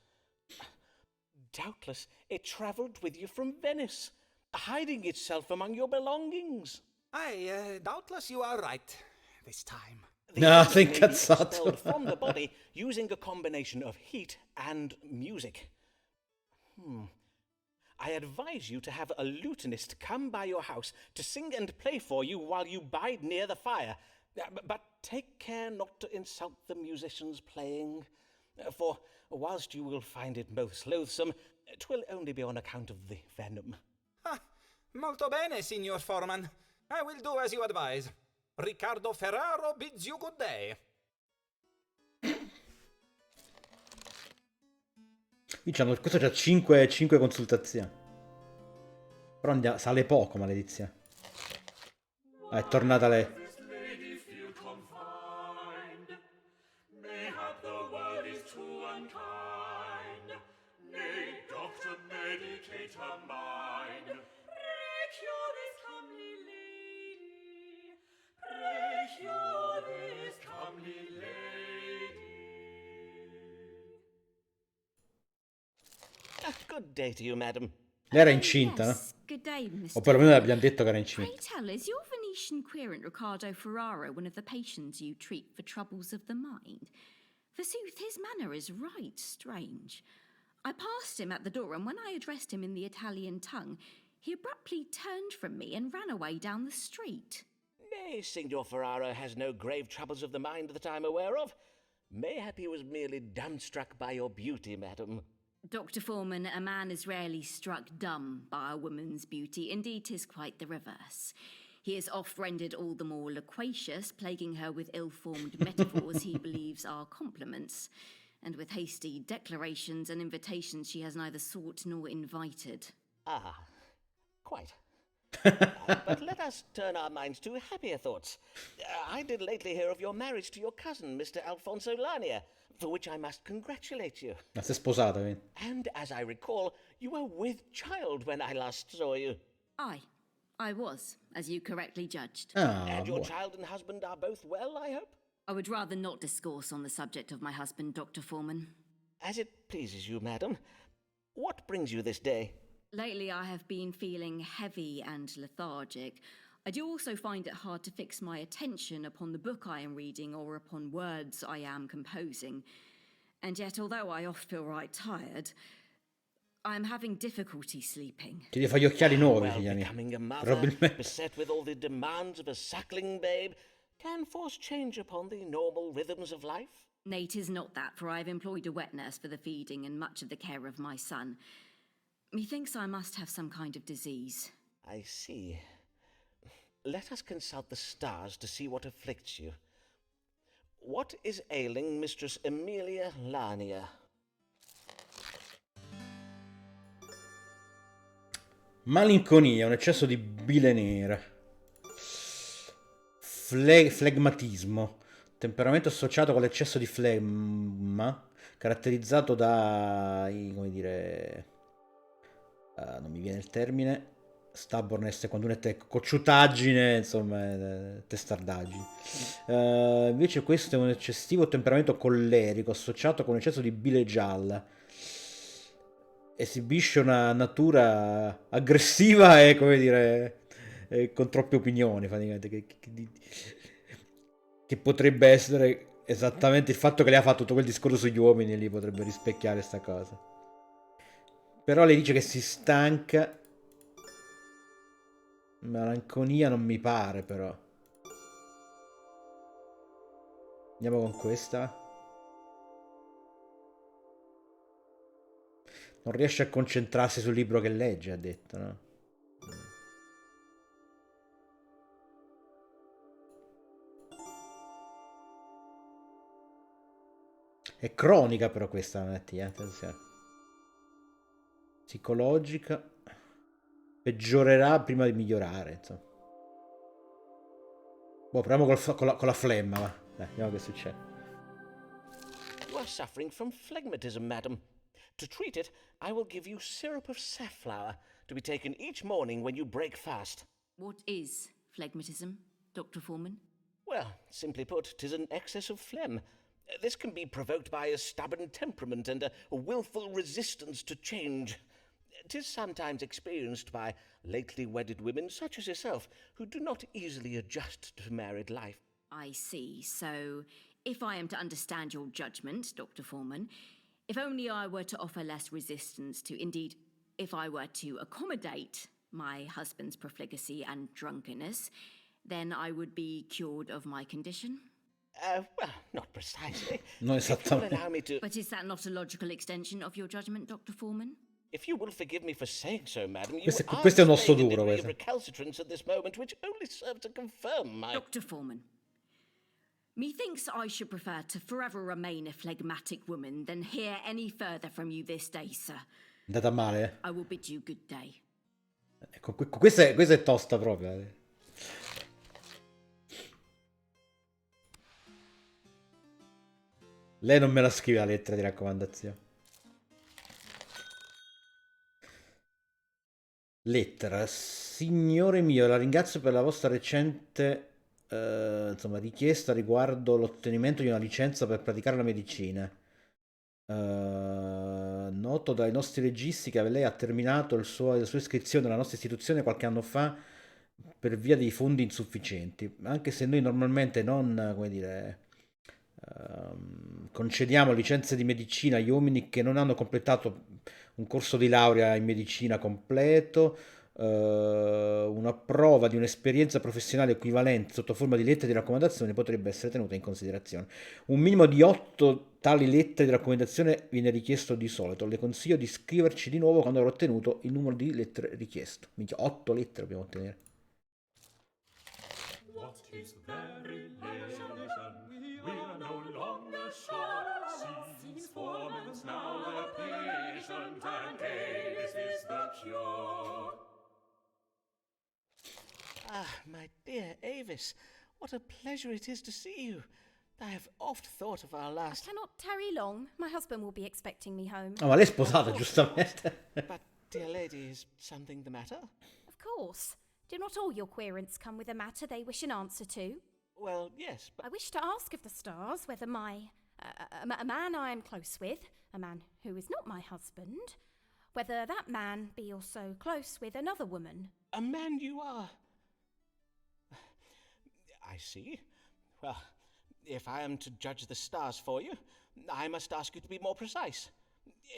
Doubtless it travelled with you from Venice, hiding itself among your belongings. Aye, doubtless you are right this time. The No, venom sei may be incazzato. expelled from the body using a combination of heat and music. I advise you to have a lutenist come by your house to sing and play for you while you bide near the fire. But take care not to insult the musicians playing, for whilst you will find it most loathsome, 'twill only be on account of the venom. Ah, molto bene, signor Foreman. I will do as you advise. Riccardo Ferraro bids you good day. Questo c'ha 5 consultazioni. Però sale poco, maledizione. È tornata lei. This lady feel confined. Mayhap the world is too unkind. Nay, doctor, medicate her mind. Pray cure this comely lady. Pray cure this Comely lady. Good day to you, madam. Lei era incinta, no? Yes, good day, Mr. O perlomeno Foreman. abbiamo detto che era Pray incinta. tell, is your Venetian querent Riccardo Ferraro one of the patients you treat for troubles of the mind? Forsooth, his manner is right strange. I passed him at the door, and when I addressed him in the Italian tongue, he abruptly turned from me and ran away down the street. Nay, Signor Ferraro has no grave troubles of the mind that I'm aware of. Mayhap he was merely dumbstruck by your beauty, madam. Dr. Foreman, a man is rarely struck dumb by a woman's beauty. Indeed, 'tis quite the reverse. He is oft rendered all the more loquacious, plaguing her with ill-formed metaphors he believes are compliments, and with hasty declarations and invitations she has neither sought nor invited. Ah, quite. But let us turn our minds to happier thoughts. I did lately hear of your marriage to your cousin, Mr. Alfonso Lanier, for which I must congratulate you. Ma si è sposata, quindi. And as I recall, you were with child when I last saw you. Aye, I was, as you correctly judged. Ah, And your buono. child and husband are both well, I hope? I would rather not discourse on the subject of my husband, Dr. Foreman. As it pleases you, madam. What brings you this day? Lately, I have been feeling heavy and lethargic. I do also find it hard to fix my attention upon the book I am reading or upon words I am composing. And yet, although I oft feel right tired, I'm having difficulty sleeping. Ti devi fare gli occhiali nuovi, Well, figlia mia. becoming a mother, Probabilmente. beset with all the demands of a suckling babe, can force change upon the normal rhythms of life. Nate is not that, for I've employed a wet nurse for the feeding and much of the care of my son. Methinks I must have some kind of disease. I see. Let us consult the stars to see what afflicts you. What is ailing Mistress Amelia Lania? Malinconia, un eccesso di bile nera. Flegmatismo, temperamento associato con l'eccesso di flemma, caratterizzato da, come dire, non mi viene il termine, stubbornness, quando uno è cocciutaggine, insomma, testardaggine. Invece questo è un eccessivo temperamento collerico associato con un eccesso di bile gialla. Esibisce una natura aggressiva e, come dire, con troppe opinioni, praticamente, che potrebbe essere esattamente il fatto che lei ha fatto tutto quel discorso sugli uomini, lì potrebbe rispecchiare sta cosa. Però lei dice che si stanca. Malinconia non mi pare, però. Andiamo con questa. Non riesce a concentrarsi sul libro che legge, ha detto, no? È cronica però questa malattia, attenzione. Psicologica. Peggiorerà prima di migliorare, insomma. Boh, proviamo con la flemma, va. Dai, vediamo che succede. You are suffering from phlegmatism, madam. To treat it, I will give you syrup of safflower to be taken each morning when you break fast. What is phlegmatism, Dr. Foreman? Well, simply put, 'tis an excess of phlegm. This can be provoked by a stubborn temperament and a willful resistance to change. 'Tis sometimes experienced by lately wedded women such as yourself, who do not easily adjust to married life. I see. So, if I am to understand your judgment, Dr. Foreman, if only I were to offer less resistance to, indeed, if I were to accommodate my husband's profligacy and drunkenness, then I would be cured of my condition? Well, not precisely. No, If you will esattamente. allow me to... But is that not a logical extension of your judgment, Dr. Foreman? If you will forgive me for saying so, madam, you Questo are è un osso displaying a duro, degree of questo. recalcitrance at this moment which only serves to confirm my... Dr. Foreman, methinks I should prefer to forever remain a phlegmatic woman than hear any further from you this day, sir. È andata male, eh? I will bid you good day. Ecco, questa è tosta proprio. Lei non me la scrive la lettera di raccomandazione. Lettera. Signore mio, la ringrazio per la vostra recente richiesta riguardo l'ottenimento di una licenza per praticare la medicina. Noto dai nostri registri che lei ha terminato la sua iscrizione alla nostra istituzione qualche anno fa per via dei fondi insufficienti. Anche se noi normalmente non, come dire, concediamo licenze di medicina agli uomini che non hanno completato un corso di laurea in medicina completo, una prova di un'esperienza professionale equivalente sotto forma di lettere di raccomandazione potrebbe essere tenuta in considerazione. Un minimo di 8 tali lettere di raccomandazione viene richiesto di solito. Le consiglio di scriverci di nuovo quando avrò ottenuto il numero di lettere richiesto. Minchia, 8 lettere dobbiamo ottenere. What is their relation? We are no longer sure. Seems 4 months now they're patient, and this is the cure. Ah, my dear Avis, what a pleasure it is to see you. I have oft thought of our I last... cannot tarry long. My husband will be expecting me home. Ah, ma lei è sposata, giustamente. But, dear lady, is something the matter? Of course. Do not all your queries come with a matter they wish an answer to? Well, yes, but... I wish to ask of the stars whether a man I am close with, a man who is not my husband, whether that man be also close with another woman. A man you are... I see. Well, if I am to judge the stars for you, I must ask you to be more precise.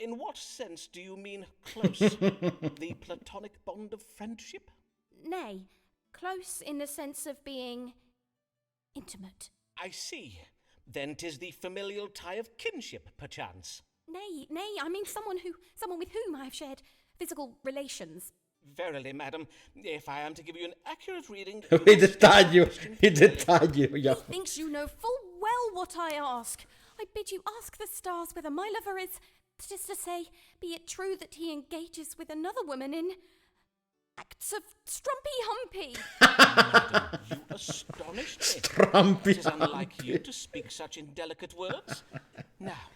In what sense do you mean close? The platonic bond of friendship? Nay, close in the sense of being intimate. I see. Then 'tis the familial tie of kinship, perchance. Nay, I mean someone with whom I have shared physical relations. Verily, madam, if I am to give you an accurate reading... I dettagli, vogliamo. Methinks you know full well what I ask. I bid you ask the stars whether my lover is, that is to say, be it true that he engages with another woman in acts of strumpy-humpy. Madam, you astonish me. It is unlike you to speak such indelicate words. Now,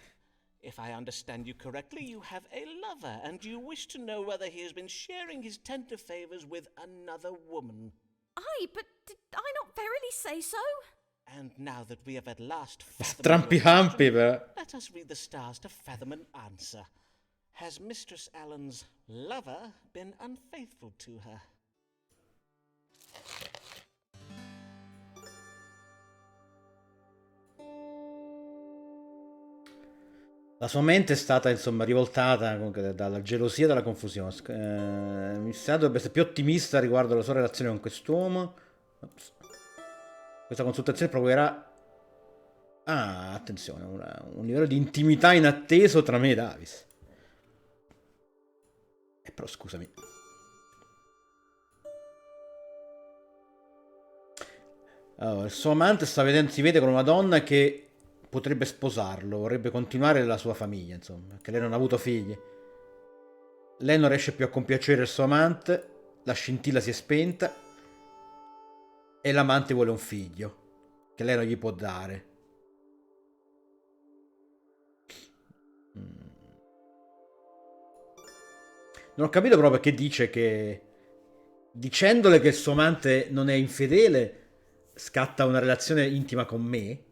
if I understand you correctly, you have a lover, and you wish to know whether he has been sharing his tender favours with another woman. Aye, but did I not verily say so? And now that we have at last Strumpy-humpy, però. let us read the stars to fathom an answer. Has Mistress Allen's lover been unfaithful to her? La sua mente è stata, insomma, rivoltata comunque dalla gelosia e dalla confusione. Mistress dovrebbe essere più ottimista riguardo alla sua relazione con quest'uomo. Ops. Questa consultazione provocherà... Ah, attenzione, un livello di intimità inatteso tra me e Davis. Però scusami. Allora, il suo amante si vede con una donna che potrebbe sposarlo, vorrebbe continuare la sua famiglia, insomma, perché lei non ha avuto figli. Lei non riesce più a compiacere il suo amante, la scintilla si è spenta e l'amante vuole un figlio, che lei non gli può dare. Non ho capito proprio perché dice che, dicendole che il suo amante non è infedele, scatta una relazione intima con me,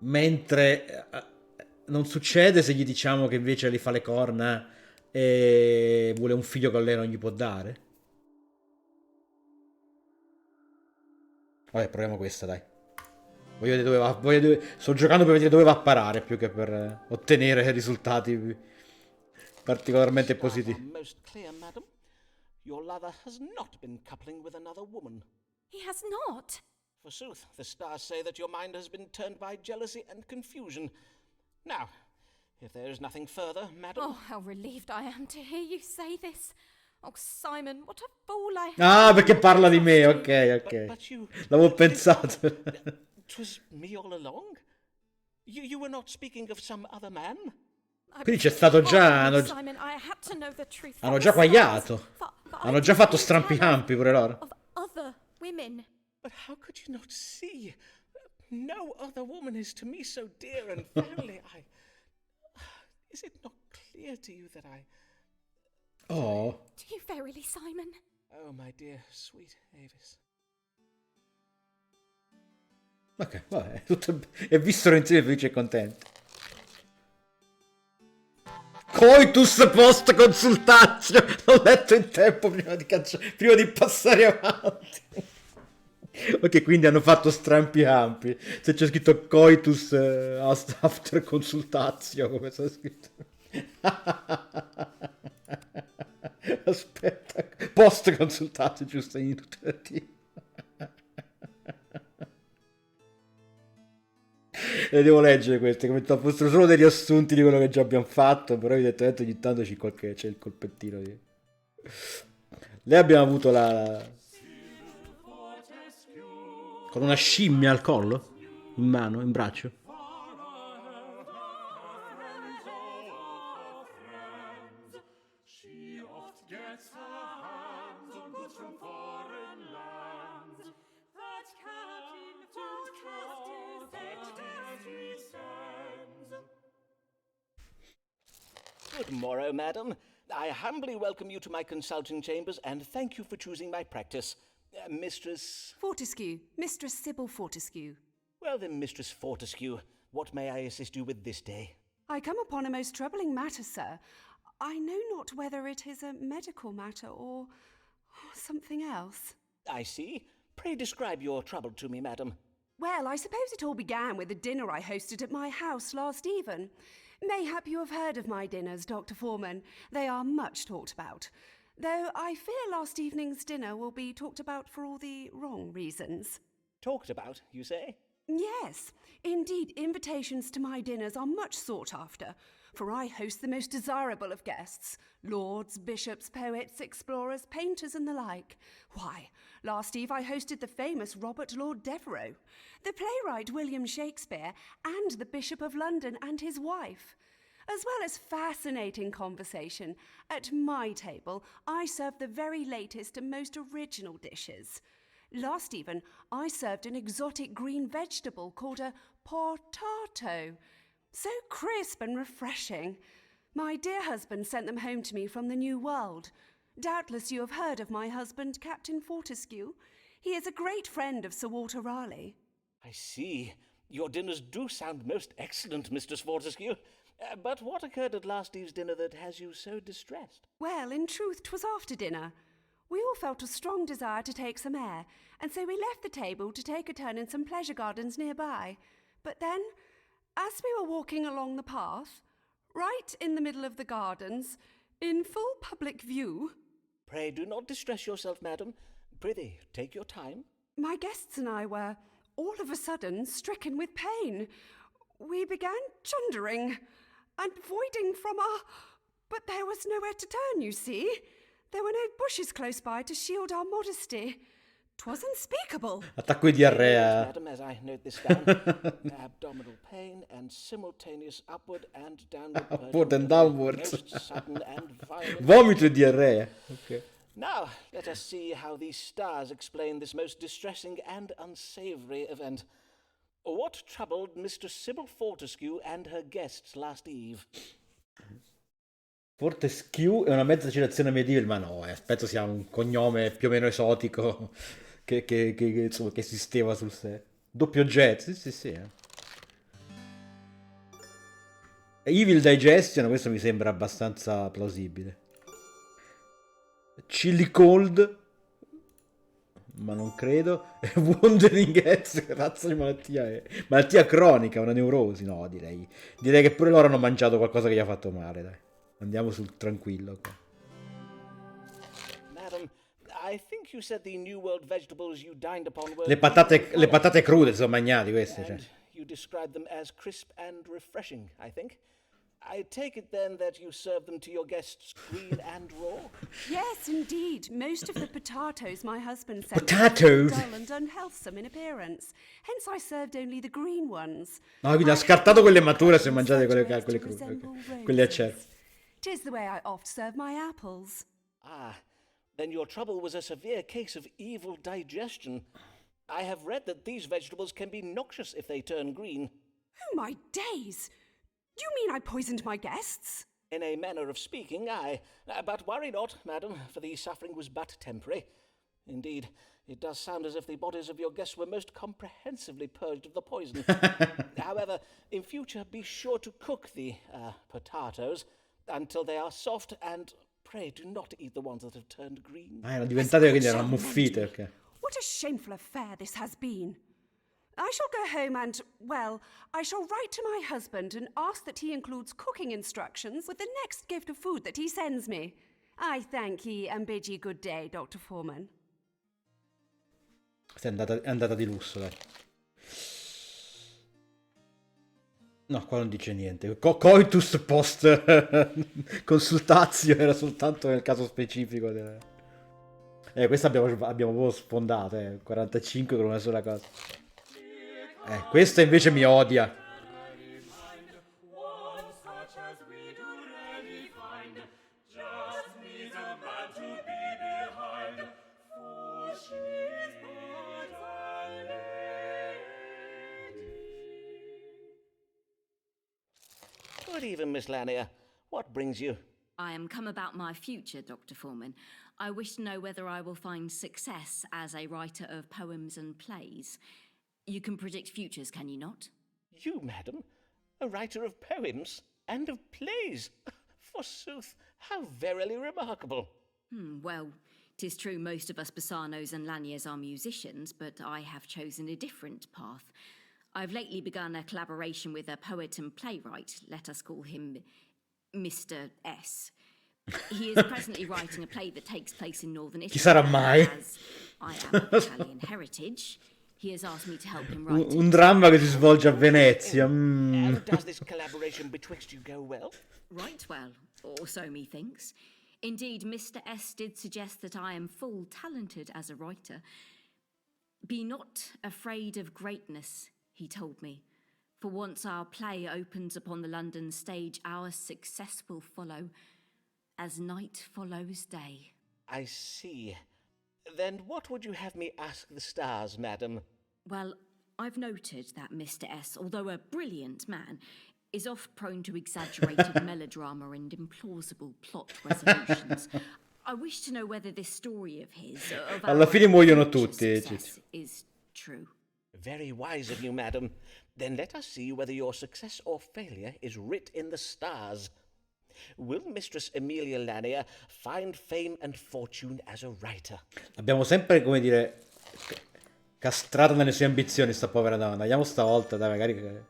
mentre non succede se gli diciamo che invece gli fa le corna e vuole un figlio che lei non gli può dare. Vabbè, proviamo questa, dai. Voglio vedere dove va. Sto giocando per vedere dove va a parare più che per ottenere risultati particolarmente positivi. Most clear, madam. Your lover has not been coupling with another woman. He has not. Forsooth, the stars say that your mind has been turned by jealousy and confusion. Now, if there is nothing further, madam... Oh, how relieved I am to hear you say this. Oh, Simon, what a fool I have. Ah, perché parla di me, ok. But you... L'avevo pensato. 'Twas me all along? You were not speaking of some other man? Quindi c'è stato già... Hanno già quagliato. Hanno già fatto strampi-campi pure loro. Of other women. But how could you not see? No other woman is to me so dear and verily Is it not clear to you that I... Oh. Do you verily, Simon? Oh, my dear, sweet Avis. Ok, vabbè, e vissero insieme felici e contenti. Coitus post consultatio. L'ho letto in tempo prima di passare avanti. Ok, quindi hanno fatto strampi-ampi. Se c'è scritto coitus after consultatio, come sta scritto? Aspetta, post consultatio, giusto in tutti. Le devo leggere queste, come fossero solo dei riassunti di quello che già abbiamo fatto, però evidentemente ogni tanto c'è il colpettino di... Lei abbiamo avuto con una scimmia al collo? In mano, in braccio? Good morrow, madam. I humbly welcome you to my consulting chambers and thank you for choosing my practice. Mistress... Fortescue. Mistress Sybil Fortescue. Well then, Mistress Fortescue, what may I assist you with this day? I come upon a most troubling matter, sir. I know not whether it is a medical matter or something else. I see. Pray describe your trouble to me, madam. Well, I suppose it all began with a dinner I hosted at my house last even. Mayhap you have heard of my dinners, Dr. Foreman. They are much talked about. Though I fear last evening's dinner will be talked about for all the wrong reasons. Talked about, you say? Yes, indeed, invitations to my dinners are much sought after, for I host the most desirable of guests, lords, bishops, poets, explorers, painters, and the like. Why, last eve I hosted the famous Robert Lord Devereux, the playwright William Shakespeare, and the Bishop of London and his wife. As well as fascinating conversation, at my table I serve the very latest and most original dishes. Last even, I served an exotic green vegetable called a potato. So crisp and refreshing. My dear husband sent them home to me from the New World. Doubtless you have heard of my husband, Captain Fortescue. He is a great friend of Sir Walter Raleigh. I see. Your dinners do sound most excellent, Mistress Fortescue. But what occurred at last eve's dinner that has you so distressed? Well, in truth, 'twas after dinner. We all felt a strong desire to take some air, and so we left the table to take a turn in some pleasure gardens nearby. But then, as we were walking along the path, right in the middle of the gardens, in full public view... Pray do not distress yourself, madam. Prithee, take your time. My guests and I were, all of a sudden, stricken with pain. We began chundering and voiding from our... But there was nowhere to turn, you see. There were no bushes close by to shield our modesty. 'Twas unspeakable. Attacco di diarrea. Madam, as I note this down, abdominal pain and simultaneous upward and downward. Upward and downward. Most sudden and violent. Vomito e diarrea. Okay. Now, let us see how these stars explain this most distressing and unsavoury event. What troubled Mistress Sybil Fortescue and her guests last eve? Fortescue è una mezza citazione medieval, ma no, penso sia un cognome più o meno esotico che insomma, che esisteva sul set. Doppio jet, sì. Evil Digestion, questo mi sembra abbastanza plausibile. Chilly Cold, ma non credo. Wandering Heads, che razza di malattia è? Malattia cronica, una neurosi, no, direi che pure loro hanno mangiato qualcosa che gli ha fatto male, dai. Andiamo sul tranquillo qua. Madam, I think you said the New World vegetables you dined upon were... Le patate crude sono mangiati queste, cioè. You described them as crisp and refreshing, I think. I take it then that you served them to your guests green and raw? Yes, indeed. Most of the potatoes my husband sent Potatoes? were dull and unhealthsome in appearance. Hence I served only the green ones. No, quindi ha scartato quelle mature se mangiate quelle crude. Okay. Quelle a certo. 'Tis the way I oft serve my apples. Ah, then your trouble was a severe case of evil digestion. I have read that these vegetables can be noxious if they turn green. Oh, my days! Do you mean I poisoned my guests? In a manner of speaking, aye. But worry not, madam, for the suffering was but temporary. Indeed, it does sound as if the bodies of your guests were most comprehensively purged of the poison. However, in future, be sure to cook the potatoes until they are soft, and pray do not eat the ones that have turned green. Erano diventate, quindi erano ammuffite, ok. What a shameful affair this has been. I shall go home and, well, I shall write to my husband and ask that he includes cooking instructions with the next gift of food that he sends me. I thank ye and bid ye good day, Dr. Foreman. È andata di lusso, dai. No, qua non dice niente. Coitus post consultazio era soltanto nel caso specifico. Questa abbiamo proprio sfondato, 45 con una sola cosa. Questa invece mi odia. Good even, Miss Lanier. What brings you? I am come about my future, Dr. Foreman. I wish to know whether I will find success as a writer of poems and plays. You can predict futures, can you not? You, madam? A writer of poems and of plays? Forsooth, how verily remarkable. Well, 'Tis true most of us Basanos and Laniers are musicians, but I have chosen a different path. I've lately begun a collaboration with a poet and playwright. Let us call him Mr. S. He is presently writing a play that takes place in northern Italy. Chi sarà mai? As I am of Italian heritage, he has asked me to help him write Un it. dramma che si svolge a Venezia. And does this collaboration betwixt you go well? Right well, or so methinks. Indeed, Mr. S did suggest that I am full talented as a writer. Be not afraid of greatness, he told me. For once our play opens upon the London stage, our success will follow, as night follows day. I see. Then what would you have me ask the stars, madam? Well, I've noted that Mr. S, although a brilliant man, is oft prone to exaggerated melodrama and implausible plot resolutions. I wish to know whether this story of his, of Alla fine muoiono tutti. success, is true. Very wise of you, madam. Then let us see whether your success or failure is writ in the stars. Will Mistress Amelia Lanier find fame and fortune as a writer? Abbiamo sempre, come dire, castrato nelle sue ambizioni sta povera donna. Vediamo stavolta, dai, magari.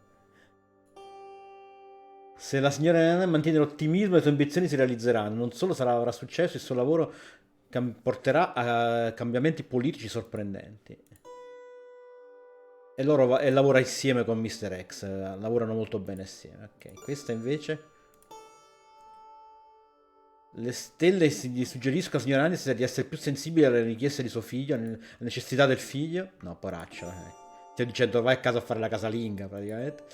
Se la signora Elena mantiene l'ottimismo, le sue ambizioni si realizzeranno. Non solo avrà successo, il suo lavoro porterà a cambiamenti politici sorprendenti. E lavora insieme con Mr. X. Lavorano molto bene assieme. Ok, questa invece. Le stelle gli suggeriscono a signora Anis di essere più sensibile alle richieste di suo figlio, alle necessità del figlio. No, poraccio. Stiamo dicendo vai a casa a fare la casalinga, praticamente.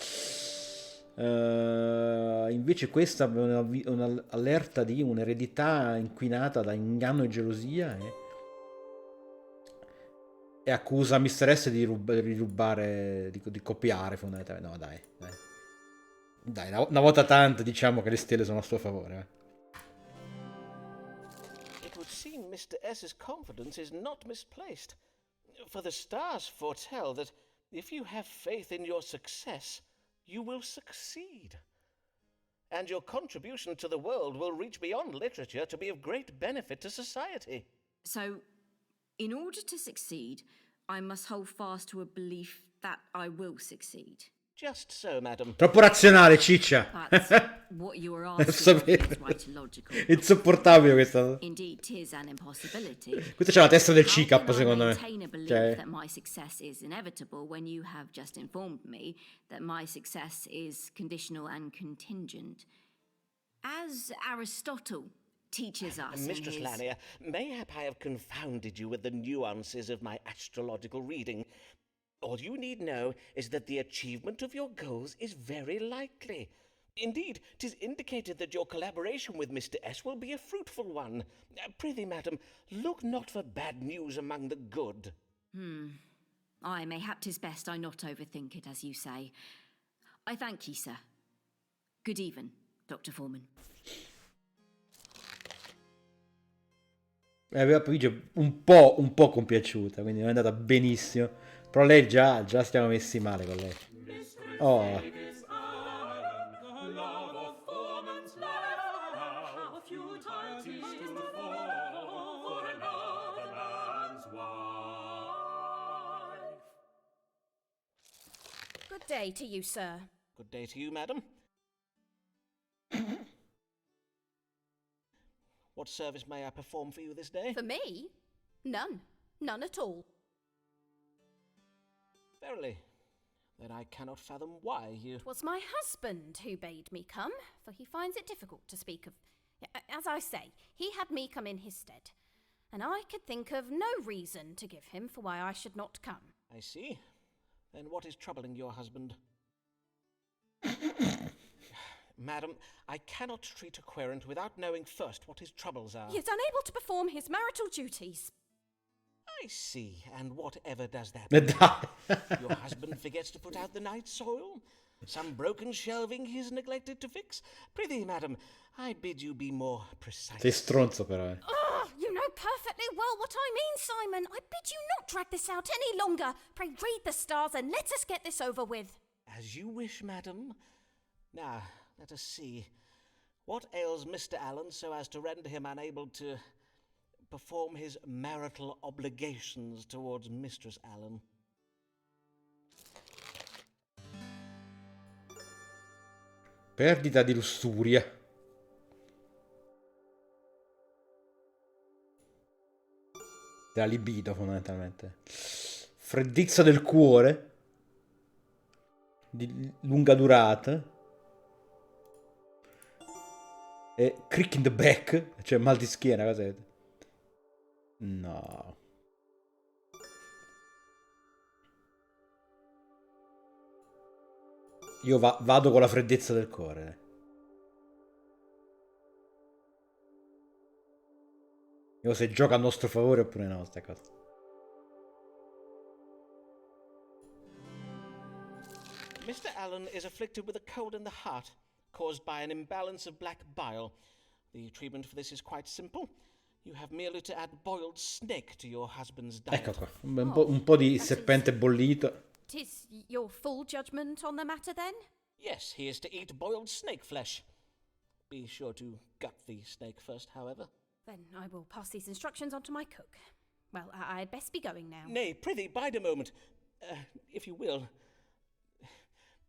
Invece questa è un'allerta di un'eredità inquinata da inganno e gelosia e accusa Mr. S di rubare, di copiare fondamentalmente. No, dai, una volta tanto diciamo che le stelle sono a suo favore. It would seem Mr. S's confidence is not misplaced, for the stars foretell that if you have faith in your success, you will succeed. And your contribution to the world will reach beyond literature to be of great benefit to society. So, in order to succeed, I must hold fast to a belief that I will succeed. Just so, madam. Troppo razionale, ciccia. That's what you are asking is right logical. Insopportabile questa. Indeed, 'tis an impossibility. Questa c'è la testa del How CICAP, can I secondo me. maintain a belief Cioè. that my success is inevitable when you have just informed me that my success is conditional and contingent? As Aristotle teaches us in Mistress his... Lanier, mayhap I have confounded you with the nuances of my astrological reading. All you need know is that the achievement of your goals is very likely. Indeed, 'tis indicated that your collaboration with Mr. S will be a fruitful one. Prithee, madam, look not for bad news among the good. Aye, mayhap 'tis best I not overthink it, as you say. I thank ye, sir. Good even, Dr. Foreman. Aveva un po' compiaciuta, quindi è andata benissimo. Però lei già stiamo messi male con lei. Oh. Good day to you, sir. Good day to you, madam. What service may I perform for you this day? For me? None. None at all. Verily. Then I cannot fathom why you... 'Twas my husband who bade me come, for he finds it difficult to speak of... As I say, he had me come in his stead, and I could think of no reason to give him for why I should not come. I see. Then what is troubling your husband? Madam, I cannot treat a querent without knowing first what his troubles are. He is unable to perform his marital duties. I see. And whatever does that E mean? dai. Your husband forgets to put out the night soil? Some broken shelving he's neglected to fix? Prithee, madam, I bid you be more precise. Sei stronzo però, Oh, you know perfectly well what I mean, Simon. I bid you not drag this out any longer. Pray read the stars and let us get this over with. As you wish, madam. Now, let us see. What ails Mr. Allen so as to render him unable to perform his marital obligations towards Mistress Allen. Perdita di lussuria. Della libido, fondamentalmente. Freddezza del cuore. Di lunga durata. E crick in the back. Cioè mal di schiena, cos'è? No. Io vado con la freddezza del cuore. Io se gioca a nostro favore oppure no, sta cosa. Mr. Allen is afflicted with a cold in the heart, caused by an imbalance of black bile. The treatment for this is quite simple. You have merely to add boiled snake to your husband's diet. Ecco qua, un po' di serpente bollito. 'Tis your full judgment on the matter, then? Yes, he is to eat boiled snake flesh. Be sure to gut the snake first, however. Then I will pass these instructions on to my cook. Well, I'd best be going now. Nay, prithee, bide a moment, if you will.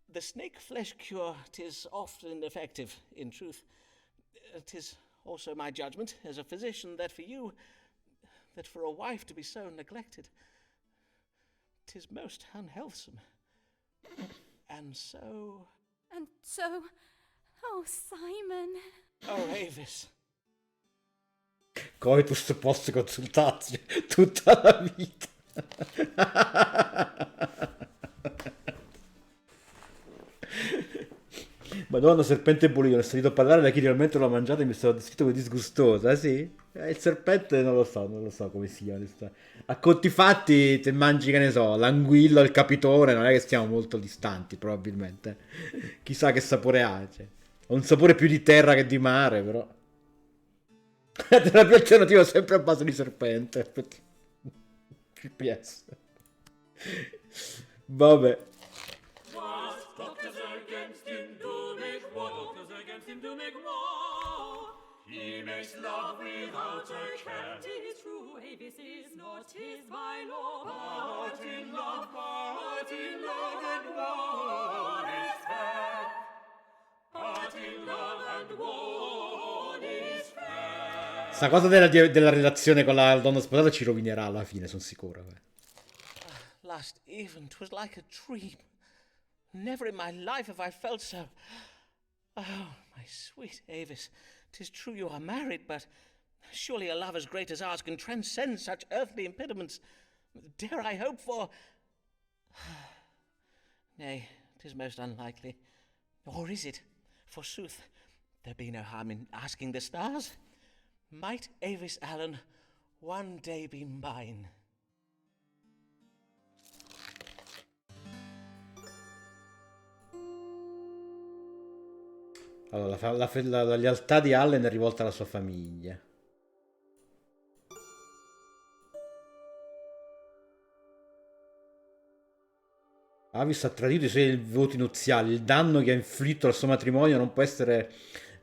The snake flesh cure, 'tis often effective, in truth. 'Tis also my judgment, as a physician, that for a wife to be so neglected, 'tis most unhealthsome. And so... Oh, Simon. Oh, Avis. Coitus post consultatio tutta la vita. Madonna, serpente bollito, è salito a parlare da chi realmente l'ha mangiato e mi stava descritto come disgustosa, sì? Il serpente non lo so come sia. A conti fatti te mangi, che ne so, l'anguilla, il capitone, non è che stiamo molto distanti probabilmente. Chissà che sapore ha, cioè. Ha un sapore più di terra che di mare, però. Terapia alternativa sempre a base di serpente. GPS. Vabbè. Doctors against him do make war. Doctors against him do make war. He makes love without a care. 'Tis true, Avis is not his by law. But in love and war is fair. But in love and war is fair. Sta cosa della relazione con la donna sposata ci rovinerà alla fine, sono sicuro. Last even, 'twas like a dream. Never in my life have I felt so... Oh, my sweet Avis, 'tis true you are married, but surely a love as great as ours can transcend such earthly impediments. Dare I hope for... Nay, 'tis most unlikely. Or is it? Forsooth, there be no harm in asking the stars. Might Avis Allen one day be mine? Allora, la lealtà di Allen è rivolta alla sua famiglia. Avis ha tradito i suoi voti nuziali. Il danno che ha inflitto al suo matrimonio non può essere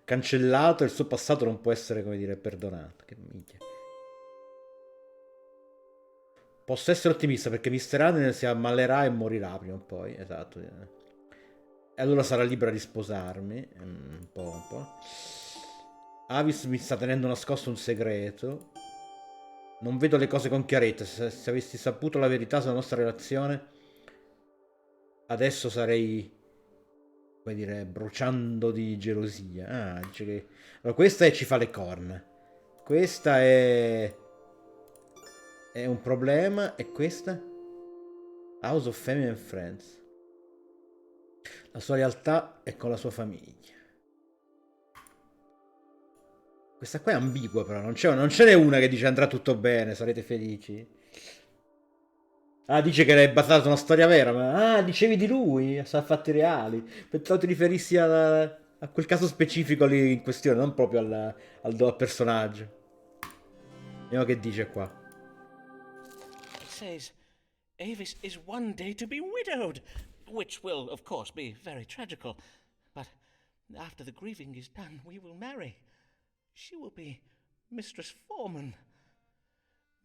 cancellato e il suo passato non può essere, come dire, perdonato. Che minchia. Posso essere ottimista perché Mr. Allen si ammalerà e morirà prima o poi. Esatto. E allora sarà libera di sposarmi. Un po'. Avis mi sta tenendo nascosto un segreto. Non vedo le cose con chiarezza. Se avessi saputo la verità sulla nostra relazione, adesso sarei, come dire, bruciando di gelosia. Ah, dice che... Allora, questa ci fa le corna. Questa è un problema. E questa? House of Family and Friends. La sua lealtà è con la sua famiglia. Questa qua è ambigua, però non ce n'è una che dice andrà tutto bene, sarete felici. Ah, dice che è basata su una storia vera, ma... Ah, dicevi di lui, a fatti reali. Pensavo ti riferissi a quel caso specifico lì in questione, non proprio al personaggio. Vediamo che dice qua. It says, Avis is one day to be widowed, which will, of course, be very tragical. But after the grieving is done, we will marry. She will be Mistress Foreman,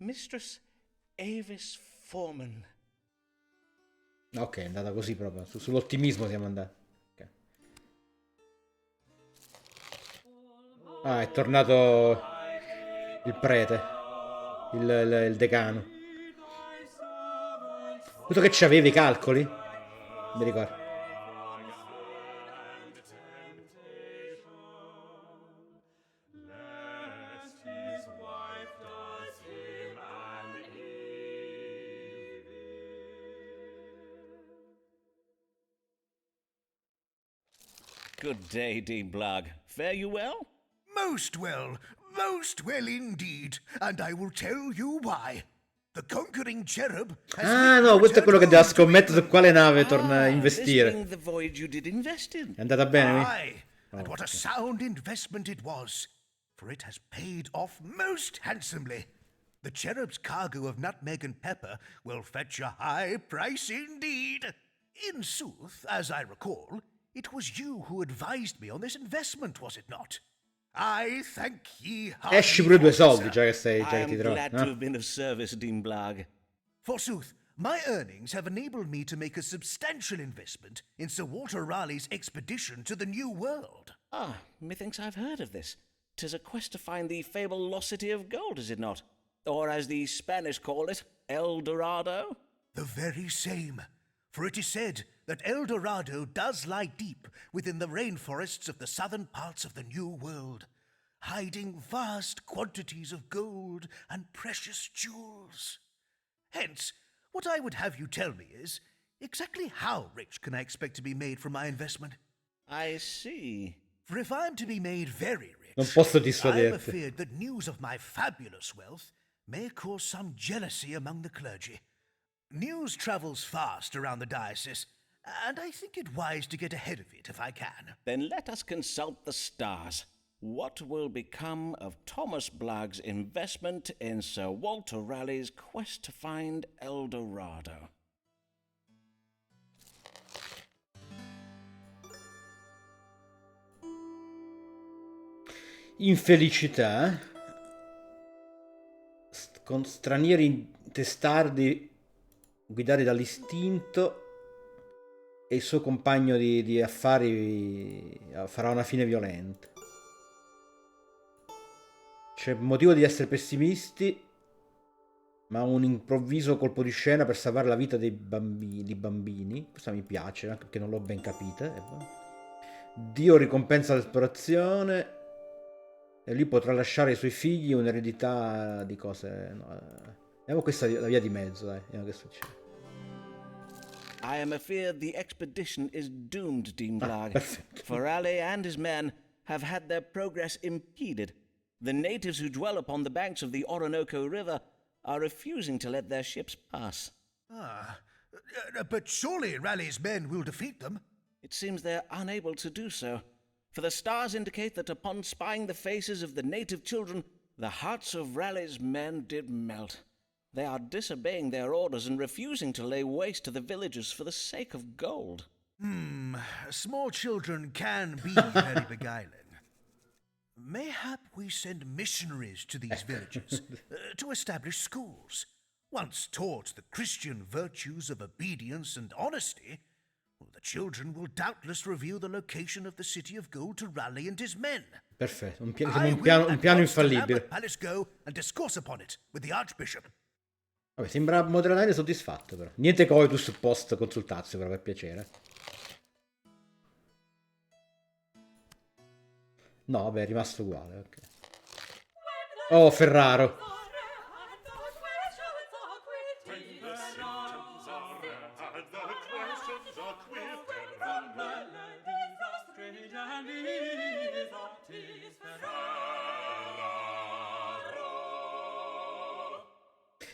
Mistress Avis Foreman. Ok, è andata così proprio. Sull'ottimismo siamo andati. Ok. Ah, è tornato il prete. Il decano. Questo che c'avevi i calcoli? Mi ricordo. Good day, Dean Blogg. Fare you well? Most well indeed, and I will tell you why. The conquering cherub has Ah no, questo è quello che deve scommettere su quale nave torna a This investire. being the voyage you did invest in. È andata bene? Aye, and what a sound investment it was, for it has paid off most handsomely. The cherub's cargo of nutmeg and pepper will fetch a high price indeed. In sooth, as I recall, it was you who advised me on this investment, was it not? I thank ye heartily. Esci pure due for it, soldi, sir. già che sei, già I che ti am trovi. glad to have been of service, Dean Blogg. Forsooth, my earnings have enabled me to make a substantial investment in Sir Walter Raleigh's expedition to the New World. Ah, methinks I've heard of this. 'Tis a quest to find the fabled lost city of gold, is it not? Or as the Spanish call it, El Dorado? The very same. For it is said that El Dorado does lie deep within the rainforests of the southern parts of the New World, hiding vast quantities of gold and precious jewels. Hence, what I would have you tell me is, exactly how rich can I expect to be made from my investment? I see. For if I'm to be made very rich, Non posso I'm dissuaderti. afeard that news of my fabulous wealth may cause some jealousy among the clergy. News travels fast around the diocese, and I think it wise to get ahead of it if I can. Then let us consult the stars. What will become of Thomas Blogg's investment in Sir Walter Raleigh's quest to find El Dorado? Infelicità. Con stranieri testardi guidati dall'istinto e il suo compagno di affari farà una fine violenta. C'è motivo di essere pessimisti, ma un improvviso colpo di scena per salvare la vita dei bambini. Questa mi piace, anche perché non l'ho ben capita. Dio ricompensa l'esplorazione e lui potrà lasciare ai suoi figli un'eredità di cose. No, vediamo questa la via di mezzo, dai. Vediamo che succede. I am afeard the expedition is doomed, Dean Blogg. Perfetto. For Raleigh and his men have had their progress impeded. The natives who dwell upon the banks of the Orinoco River are refusing to let their ships pass. But surely Raleigh's men will defeat them. It seems they're unable to do so, for the stars indicate that upon spying the faces of the native children, the hearts of Raleigh's men did melt. They are disobeying their orders and refusing to lay waste to the villages for the sake of gold. Small children can be very beguiling. Mayhap we send missionaries to these villages to establish schools. Once taught the Christian virtues of obedience and honesty, the children will doubtless reveal the location of the city of gold to Raleigh and his men. Perfetto, un I piano will at once to infallibile. Lambeth Palace go and discourse upon it with the Archbishop. Vabbè, sembra moderatamente soddisfatto però. Niente coitus post consultazio, però per piacere. No, vabbè, è rimasto uguale, ok. Oh, Ferraro.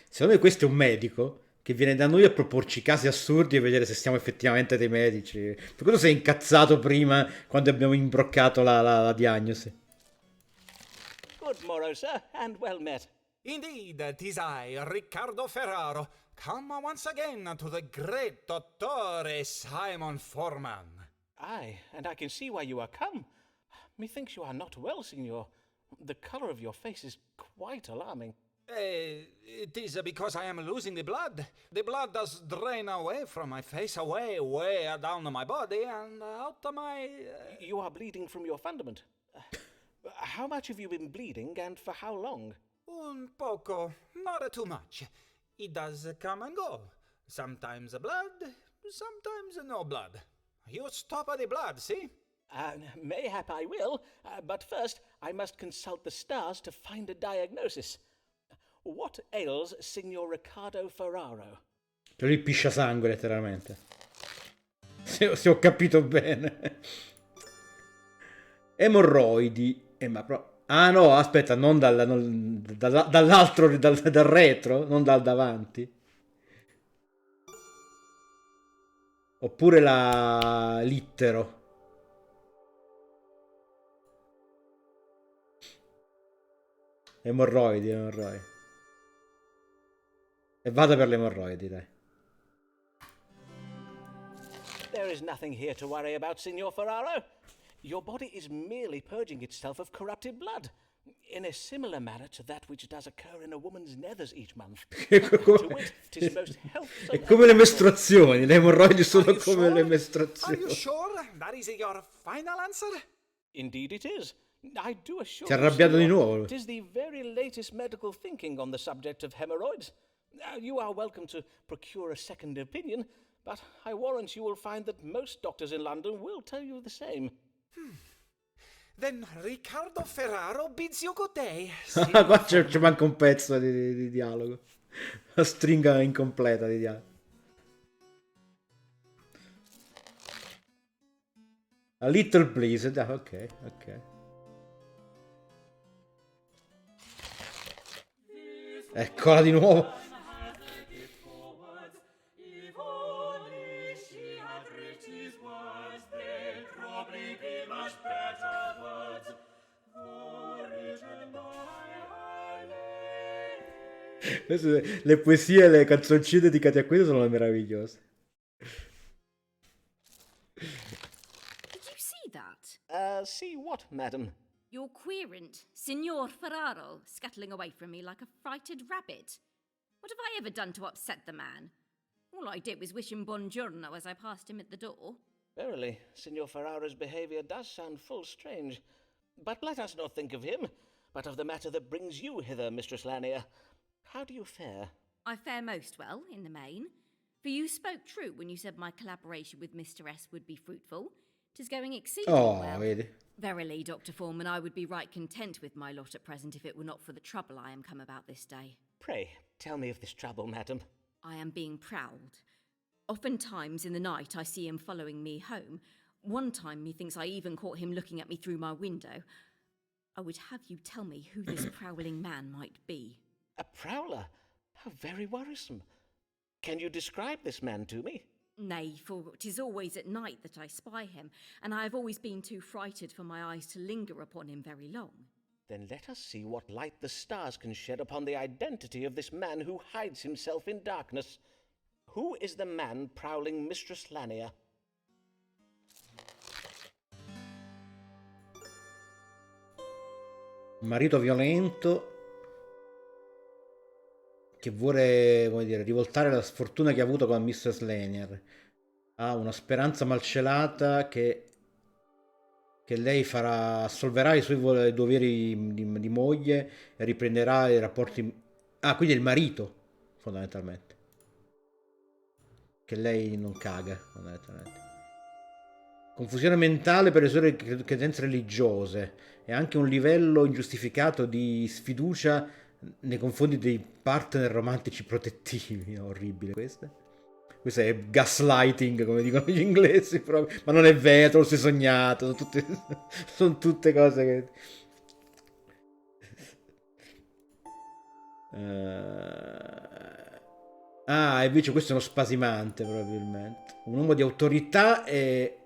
Secondo me questo è un medico che viene da noi a proporci casi assurdi e vedere se siamo effettivamente dei medici. Per questo sei incazzato prima quando abbiamo imbroccato la diagnosi. Good morrow, sir, and well met. Indeed, 'tis I, Riccardo Ferraro, come once again to the great Dottore Simon Foreman. Aye, and I can see why you are come. Methinks you are not well, signor. The colour of your face is quite alarming. It is because I am losing the blood. The blood does drain away from my face, way down my body, and out of my... You are bleeding from your fundament. How much have you been bleeding, and for how long? Un poco, not too much. It does come and go. Sometimes blood, sometimes no blood. You stop the blood, see? Mayhap I will, but first I must consult the stars to find a diagnosis. What ails Signor Riccardo Ferraro? Cioè lui piscia sangue, letteralmente. Se ho capito bene. Emorroidi. Ah no, aspetta, non dall'altro, dal retro, non dal davanti. Oppure la littero. Emorroidi. E vado per le emorroidi, dai. There is nothing here to worry about, Signor Ferraro. Your body is merely purging itself of corrupted blood, in a similar manner to that which does occur in a woman's nethers each month. To wit, 'tis most healthsome. È come le mestruazioni, le emorroidi sono come le Are mestruazioni. you sure that is your final answer? Indeed it is. I do assure Si è arrabbiato di you, nuovo. it is the very latest medical thinking on the subject of hemorrhoids. You are welcome to procure a second opinion, but I warrant you will find that most doctors in London will tell you the same. Then Riccardo Ferraro bids you good day. Qua c'è manca un pezzo di dialogo. La stringa incompleta di dialogo. A little please. Ok. Eccola di nuovo. Le poesie e le canzoncine dedicate a questo sono meravigliose. Did you see that? See what, madam? Your querent, Signor Ferraro, scuttling away from me like a frighted rabbit. What have I ever done to upset the man? All I did was wish him buongiorno as I passed him at the door. Verily, Signor Ferraro's behaviour does sound full strange. But let us not think of him, but of the matter that brings you hither, Mistress Lanier. How do you fare? I fare most well, in the main. For you spoke true when you said my collaboration with Mr. S would be fruitful. 'Tis going exceedingly well. Vedi. Verily, Dr. Foreman, I would be right content with my lot at present if it were not for the trouble I am come about this day. Pray, tell me of this trouble, madam. I am being prowled. Oftentimes in the night I see him following me home. One time methinks I even caught him looking at me through my window. I would have you tell me who this prowling man might be. A prowler? How very worrisome. Can you describe this man to me? Nay, for 'tis always at night that I spy him, and I have always been too frighted for my eyes to linger upon him very long. Then let us see what light the stars can shed upon the identity of this man who hides himself in darkness. Who is the man prowling Mistress Lanier? Marito violento che vuole, come dire, rivoltare la sfortuna che ha avuto con Mrs. Lanier. Ha una speranza malcelata che lei assolverà i suoi doveri di moglie e riprenderà i rapporti. Ah, quindi è il marito, fondamentalmente. Che lei non caga, fondamentalmente. Confusione mentale per le sue credenze religiose e anche un livello ingiustificato di sfiducia nei confronti dei partner romantici protettivi. Orribile questo. Questo è gaslighting, come dicono gli inglesi, proprio. Ma non è vero, te lo sei sognato. Sono tutte cose che... Ah, invece questo è uno spasimante, probabilmente. Un uomo di autorità e...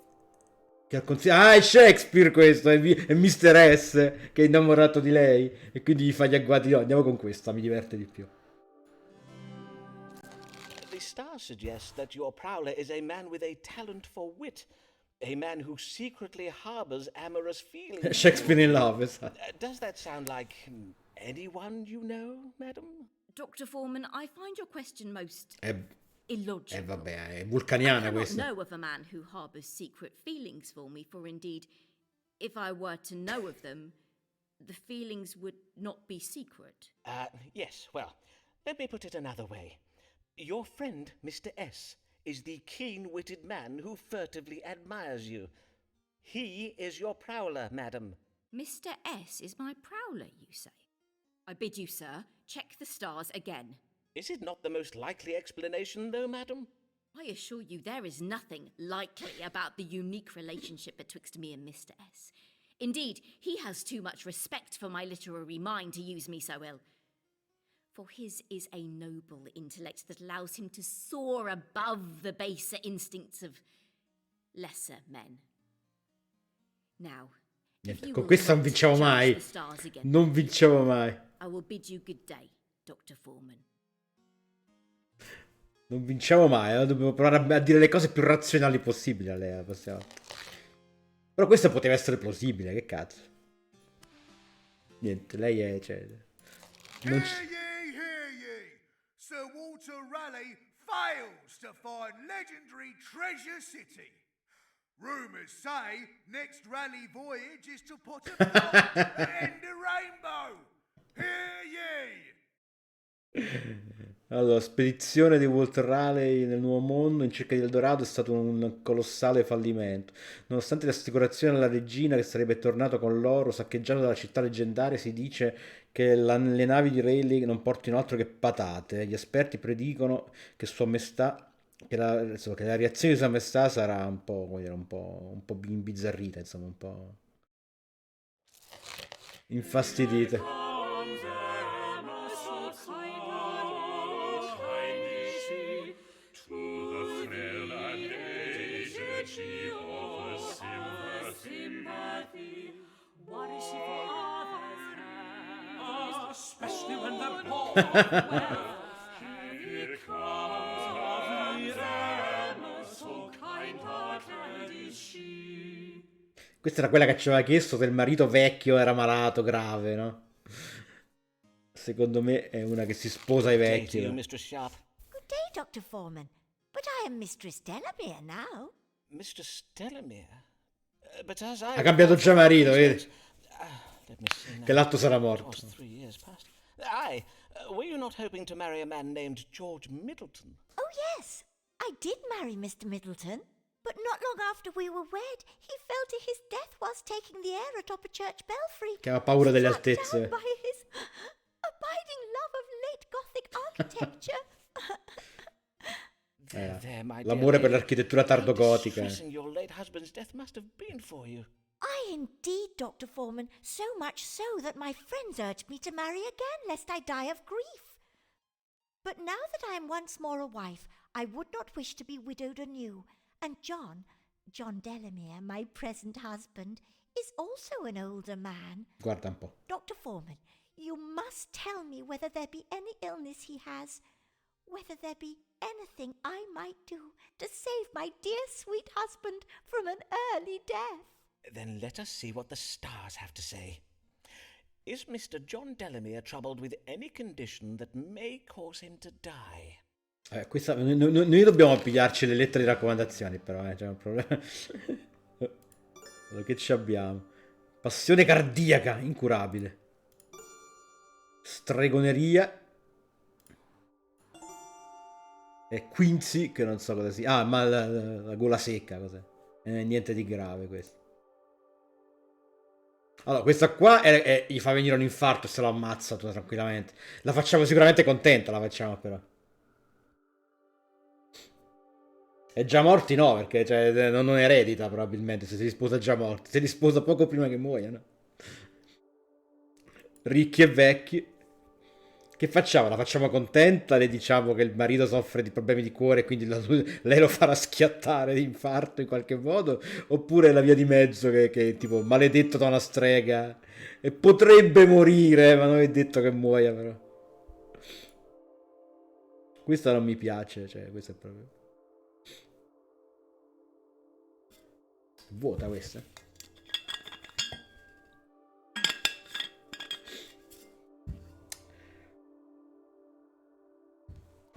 Ah, è Shakespeare questo, è Mr. S che è innamorato di lei e quindi gli fa gli agguati. No, andiamo con questa, mi diverte di più. The stars suggest that your prowler is a man with a talent for wit, a man who secretly harbors amorous feelings. Shakespeare in love, esatto. Does that sound like Anyone you know, madam? Dr. Foreman, I find your question most illogical. Vabbè, è I vulcaniana cannot questa. know of a man who harbours secret feelings for me, for indeed, if I were to know of them, the feelings would not be secret. Yes, well, let me put it another way. Your friend, Mr. S., is the keen-witted man who furtively admires you. He is your prowler, madam. Mr. S is my prowler, you say? I bid you, sir, check the stars again. Is it not the most likely explanation, though, madam? I assure you there is nothing likely about the unique relationship betwixt me and Mr. S. Indeed, he has too much respect for my literary mind to use me so ill. For his is a noble intellect that allows him to soar above the baser instincts of lesser men. Now, if you Con will questa non not vinciamo judge mai. the stars again, Non vinciamo mai. I will bid you good day, Dr. Foreman. Non vinciamo mai, dobbiamo provare a dire le cose più razionali possibili a lei. Possiamo. Però questa poteva essere plausibile, che cazzo. Niente, lei è... Cioè, non Hear ye, hear ye! Sir Walter Raleigh fails to find legendary Treasure City. Rumours say next Raleigh voyage is to Potter Pond and end the rainbow. Hear ye! Allora, spedizione di Walter Raleigh nel Nuovo Mondo in cerca di Eldorado è stato un colossale fallimento. Nonostante le assicurazioni alla regina che sarebbe tornato con l'oro saccheggiato dalla città leggendaria, si dice che le navi di Raleigh non portino altro che patate. Gli esperti predicono che Sua Maestà, insomma, che la reazione di Sua Maestà sarà un po', come dire, un po' imbizzarrita, insomma, un po' infastidita. She offers sympathy. What is she for others? Especially when they're poor. Here comes Emma, so kind-hearted is she. Questa era quella che ci aveva chiesto se il marito vecchio era malato, grave, no? Secondo me è una che si sposa ai vecchi. You, Mistress Sharp. Good day, Dr. Foreman. But I am Mistress Delamere now. Mistress Delamere? But as I... Ha cambiato già marito, vedi? Let me see now. Che l'altro sarà morto. 3 years past. Aye, were you not hoping to marry a man named George Middleton? Oh, yes. I did marry Mr. Middleton. But not long after we were wed, he fell to his death whilst taking the air atop a church belfry. Che aveva paura delle Struck altezze. down by his abiding love of late Gothic architecture. L'amore per l'architettura tardogotica. Your late husband's death must have been for you. Aye, indeed, Dr. Foreman, so much so that my friends urged me to marry again, lest I die of grief. But now that I am once more a wife, I would not wish to be widowed anew, and John Delamere, my present husband, is also an older man. Guarda un po'. Dr. Foreman, you must tell me whether there be any illness he has, whether there be anything I might do to save my dear sweet husband from an early death. Then let us see what the stars have to say. Is Mr. John Delamere troubled with any condition that may cause him to die? Noi dobbiamo pigliarci le lettere di raccomandazioni, però, c'è un problema. Allora, che ci abbiamo? Passione cardiaca, incurabile. Stregoneria. E Quincy, che non so cosa sia. Ah, ma la gola secca, cos'è? Niente di grave questo. Allora, questa qua gli fa venire un infarto e se lo ammazza tranquillamente. La facciamo sicuramente contenta, la facciamo però. È già morti no, perché cioè, non eredita probabilmente se si sposa già morti. Se li sposa poco prima che muoiano. Ricchi e vecchi. Che facciamo? La facciamo contenta? Le diciamo che il marito soffre di problemi di cuore e quindi lei lo farà schiattare di infarto in qualche modo? Oppure la via di mezzo che è tipo maledetto da una strega e potrebbe morire, ma non è detto che muoia però. Questa non mi piace, cioè questa è proprio... Vuota questa.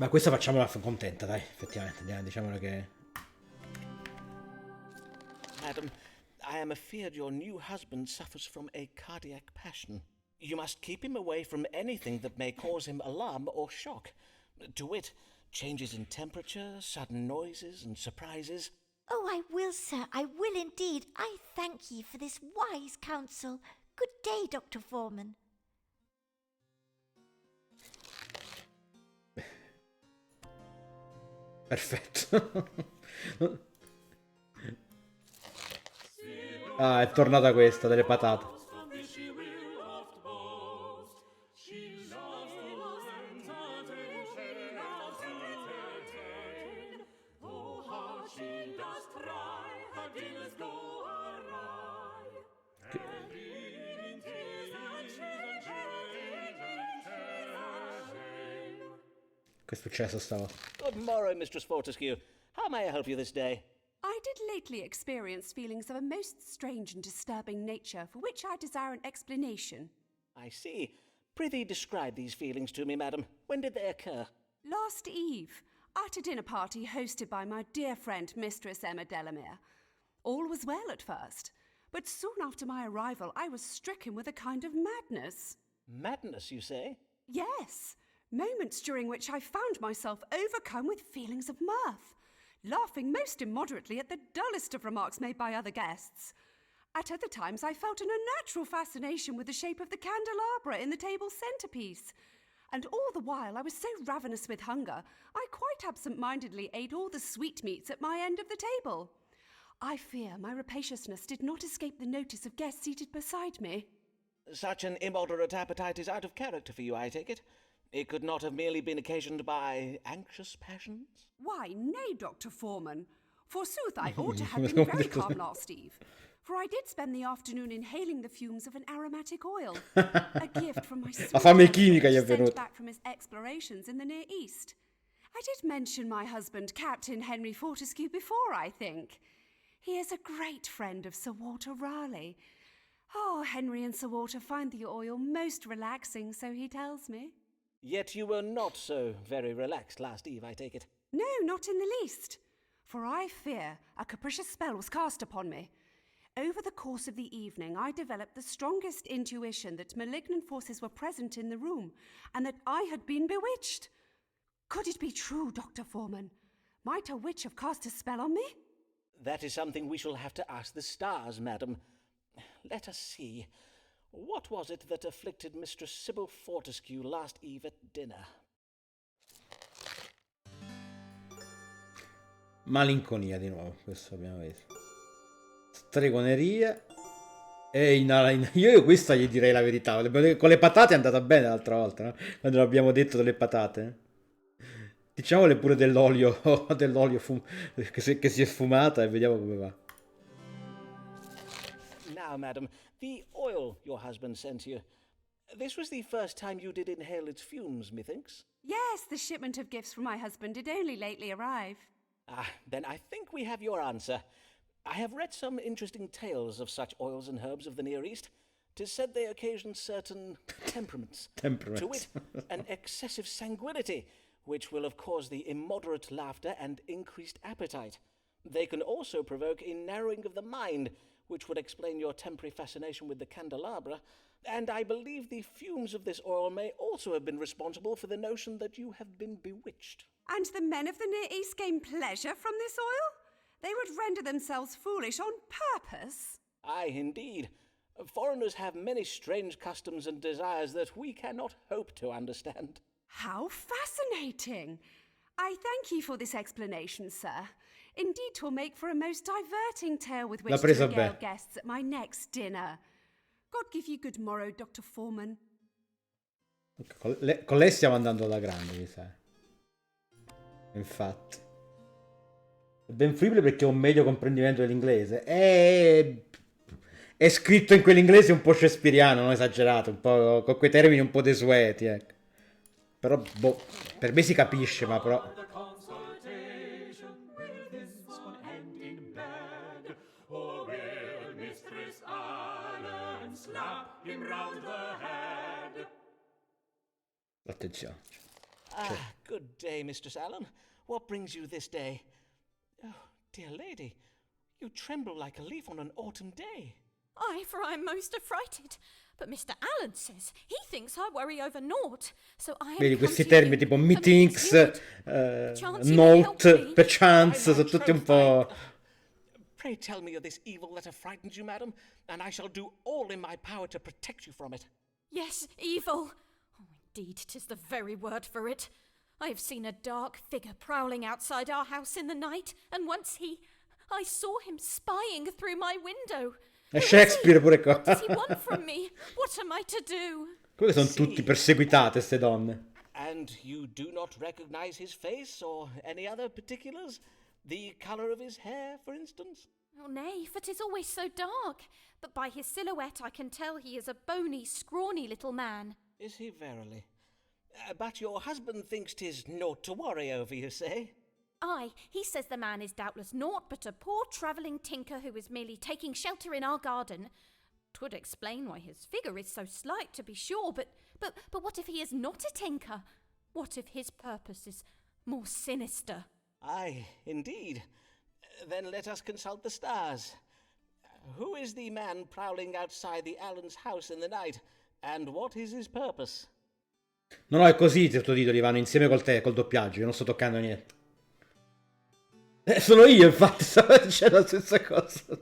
Ma questa facciamola contenta, dai, effettivamente, diciamola che... Madam, I am afeard your new husband suffers from a cardiac passion. You must keep him away from anything that may cause him alarm or shock. To wit, changes in temperature, sudden noises and surprises. Oh, I will, sir, I will indeed. I thank ye for this wise counsel. Good day, Dr. Foreman. Perfetto. Ah, è tornata questa, delle patate. Che è successo stavolta? Good morrow, Mistress Fortescue. How may I help you this day? I did lately experience feelings of a most strange and disturbing nature, for which I desire an explanation. I see. Prithee describe these feelings to me, madam. When did they occur? Last eve, at a dinner party hosted by my dear friend Mistress Emma Delamere. All was well at first, but soon after my arrival I was stricken with a kind of madness. Madness, you say? Yes, moments during which I found myself overcome with feelings of mirth, laughing most immoderately at the dullest of remarks made by other guests. At other times I felt an unnatural fascination with the shape of the candelabra in the table's centrepiece. And all the while I was so ravenous with hunger, I quite absent-mindedly ate all the sweetmeats at my end of the table. I fear my rapaciousness did not escape the notice of guests seated beside me. Such an immoderate appetite is out of character for you, I take it. It could not have merely been occasioned by anxious passions? Why, nay, Dr. Foreman. Forsooth, I ought to have been very calm last eve, for I did spend the afternoon inhaling the fumes of an aromatic oil, a gift from my sweet fame chimica gli è husband sent venuta. back from his explorations in the Near East. I did mention my husband, Captain Henry Fortescue, before, I think. He is a great friend of Sir Walter Raleigh. Oh, Henry and Sir Walter find the oil most relaxing, so he tells me. Yet you were not so very relaxed last eve, I take it. No, not in the least, for I fear a capricious spell was cast upon me. Over the course of the evening, I developed the strongest intuition that malignant forces were present in the room, and that I had been bewitched. Could it be true, Dr. Foreman? Might a witch have cast a spell on me? That is something we shall have to ask the stars, madam. Let us see. What was it that afflicted Mistress Sybil Fortescue last eve at dinner? Malinconia di nuovo, questo abbiamo visto. Stregoneria. Io questa gli direi la verità. Con le patate è andata bene l'altra volta, no? Quando l'abbiamo detto delle patate. Diciamole pure dell'olio, che si è sfumata e vediamo come va. Now, madam, the oil your husband sent you. This was the first time you did inhale its fumes, methinks. Yes, the shipment of gifts from my husband did only lately arrive. Ah, then I think we have your answer. I have read some interesting tales of such oils and herbs of the Near East. 'Tis said they occasion certain temperaments. To wit, an excessive sanguinity, which will of course the immoderate laughter and increased appetite. They can also provoke a narrowing of the mind, which would explain your temporary fascination with the candelabra, and I believe the fumes of this oil may also have been responsible for the notion that you have been bewitched. And the men of the Near East gain pleasure from this oil? They would render themselves foolish on purpose? Aye, indeed. Foreigners have many strange customs and desires that we cannot hope to understand. How fascinating! I thank you for this explanation, sir. Indeed, 'twill make for a most diverting tale with which to regale guests at my next dinner. God give you good morrow, Dr. Foreman. Con lei stiamo andando alla grande, mi sa. Infatti. È ben fruibile perché ho un meglio comprendimento dell'inglese. È scritto in quell'inglese un po' shakespeariano, non esagerato, un po' con quei termini un po' desueti, ecco. Però, boh, per me si capisce, ma però... Attenzione. Good day, Mistress Allen. What brings you this day? Oh, dear lady, you tremble like a leaf on an autumn day. Aye, for I am most affrighted. But Mr. Allen says he thinks I worry over naught. So I am Vedi, come questi to termini you, tipo and methinks, chance you may note, help me. perchance, By my sono tutti un troth, po'... Pray tell me of this evil that have frightened you, madam, and I shall do all in my power to protect you from it. Yes, evil. Oh, indeed, 'tis the very word for it. I have seen a dark figure prowling outside our house in the night, and once I saw him spying through my window. È Shakespeare pure qua. What does he want from me? What am I to do? Quelle sono tutti perseguitate, ste donne. And you do not recognize his face or any other particulars? The colour of his hair, for instance? Oh, nay, for 'tis always so dark. But by his silhouette I can tell he is a bony, scrawny little man. Is he verily? But your husband thinks 'tis naught to worry over, you say? Aye, he says the man is doubtless naught but a poor travelling tinker who is merely taking shelter in our garden. 'Twould explain why his figure is so slight, to be sure, but what if he is not a tinker? What if his purpose is more sinister? Aye, indeed. Then let us consult the stars. Who is the man prowling outside the Allen's house in the night, and what is his purpose? No, è così i sottotitoli vanno insieme col doppiaggio, io non sto toccando niente. Sono io, infatti, stavo dicendo la stessa cosa.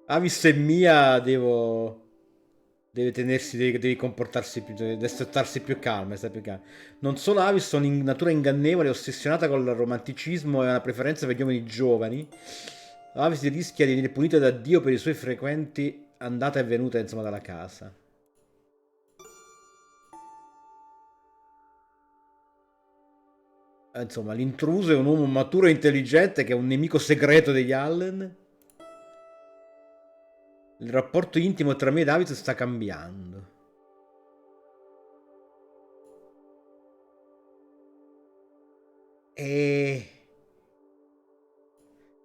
Avis e Mia deve tenersi, devi comportarsi più, deve starsi più calma, stare più calma. Non solo Avis sono in natura ingannevole, ossessionata col romanticismo e una preferenza per gli uomini giovani. Avis rischia di venire punita da Dio per i suoi frequenti andata e venuta, insomma, dalla casa. Insomma, l'intruso è un uomo maturo e intelligente che è un nemico segreto degli Allen. Il rapporto intimo tra me e David sta cambiando. E...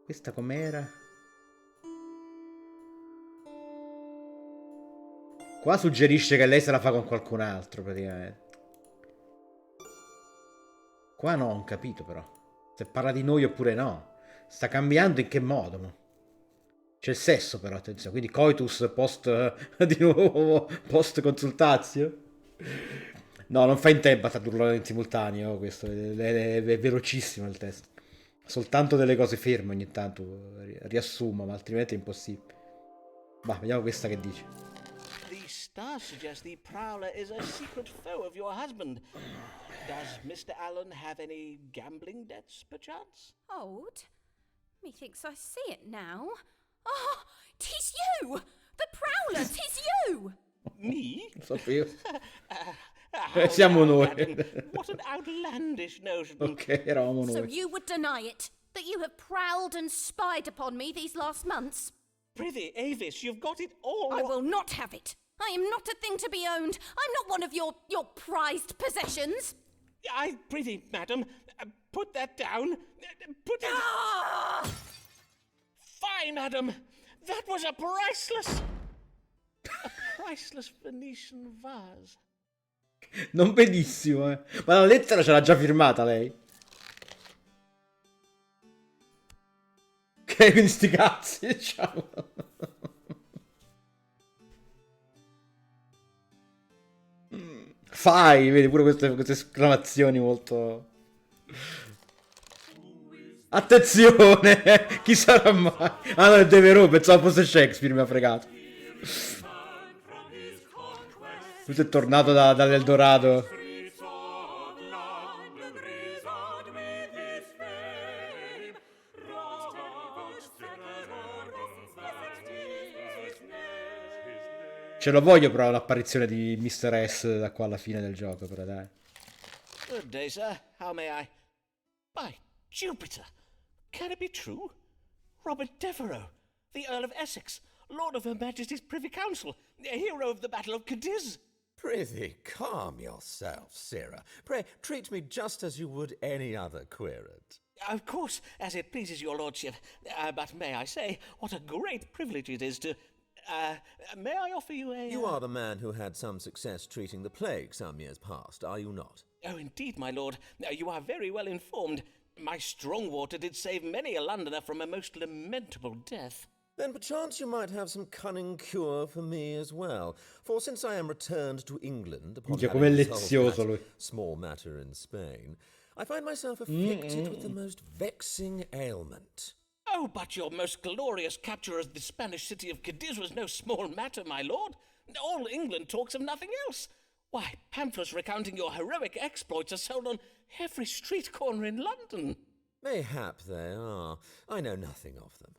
questa com'era? Qua suggerisce che lei se la fa con qualcun altro, praticamente. Qua no, ho capito però. Se parla di noi oppure no. Sta cambiando in che modo? Mo? C'è il sesso però, attenzione. Quindi coitus post... di nuovo post consultazio. No, non fa in tempo a tradurlo in simultaneo questo. È velocissimo il testo. Soltanto delle cose ferme ogni tanto riassumo, ma altrimenti è impossibile. Va, vediamo questa che dice. The stars suggest the prowler is a secret foe of your husband. Does Mr. Allen have any gambling debts, perchance? Hold. Methinks I see it now. Ah, 'tis you! The prowler, 'tis you! Me? So io. How Siamo now, noi. madam? What an outlandish notion. Ok, eravamo So noi. you would deny it? That you have prowled and spied upon me these last months? Prithee, Avis, you've got it all. I will not have it. I am not a thing to be owned. I'm not one of your prized possessions. I prithee, madam, put that down. Put it... Ah! Fie, madam. That was a priceless Venetian vase. Non benissimo, eh. Ma la lettera ce l'ha già firmata lei. Ok, quindi sti cazzi, diciamo. Fai, vedi pure queste esclamazioni molto... Attenzione! Chi sarà mai? Ah no, è Devereux, pensavo fosse Shakespeare, mi ha fregato. Questo è tornato dall'Eldorado. Ce lo voglio però l'apparizione di Mr. S da qua alla fine del gioco, però dai. Good day, sir. How may I... By Jupiter! Can it be true? Robert Devereux, the Earl of Essex, Lord of Her Majesty's Privy Council, a hero of the Battle of Cadiz. Prithee, calm yourself, Sarah. Pray, treat me just as you would any other querent. Of course, as it pleases your lordship. But may I say, what a great privilege it is to... may I offer you a... You are the man who had some success treating the plague some years past, are you not? Oh, indeed, my lord. You are very well informed. My strong water did save many a Londoner from a most lamentable death. Then perchance you might have some cunning cure for me as well. For since I am returned to England upon Minchia, having com'è solved lezioso lui. that small matter in Spain, I find myself afflicted with the most vexing ailment. Oh, but your most glorious capture of the Spanish city of Cadiz was no small matter, my lord. All England talks of nothing else. Why, pamphlets recounting your heroic exploits are sold on every street corner in London. Mayhap they are. I know nothing of them.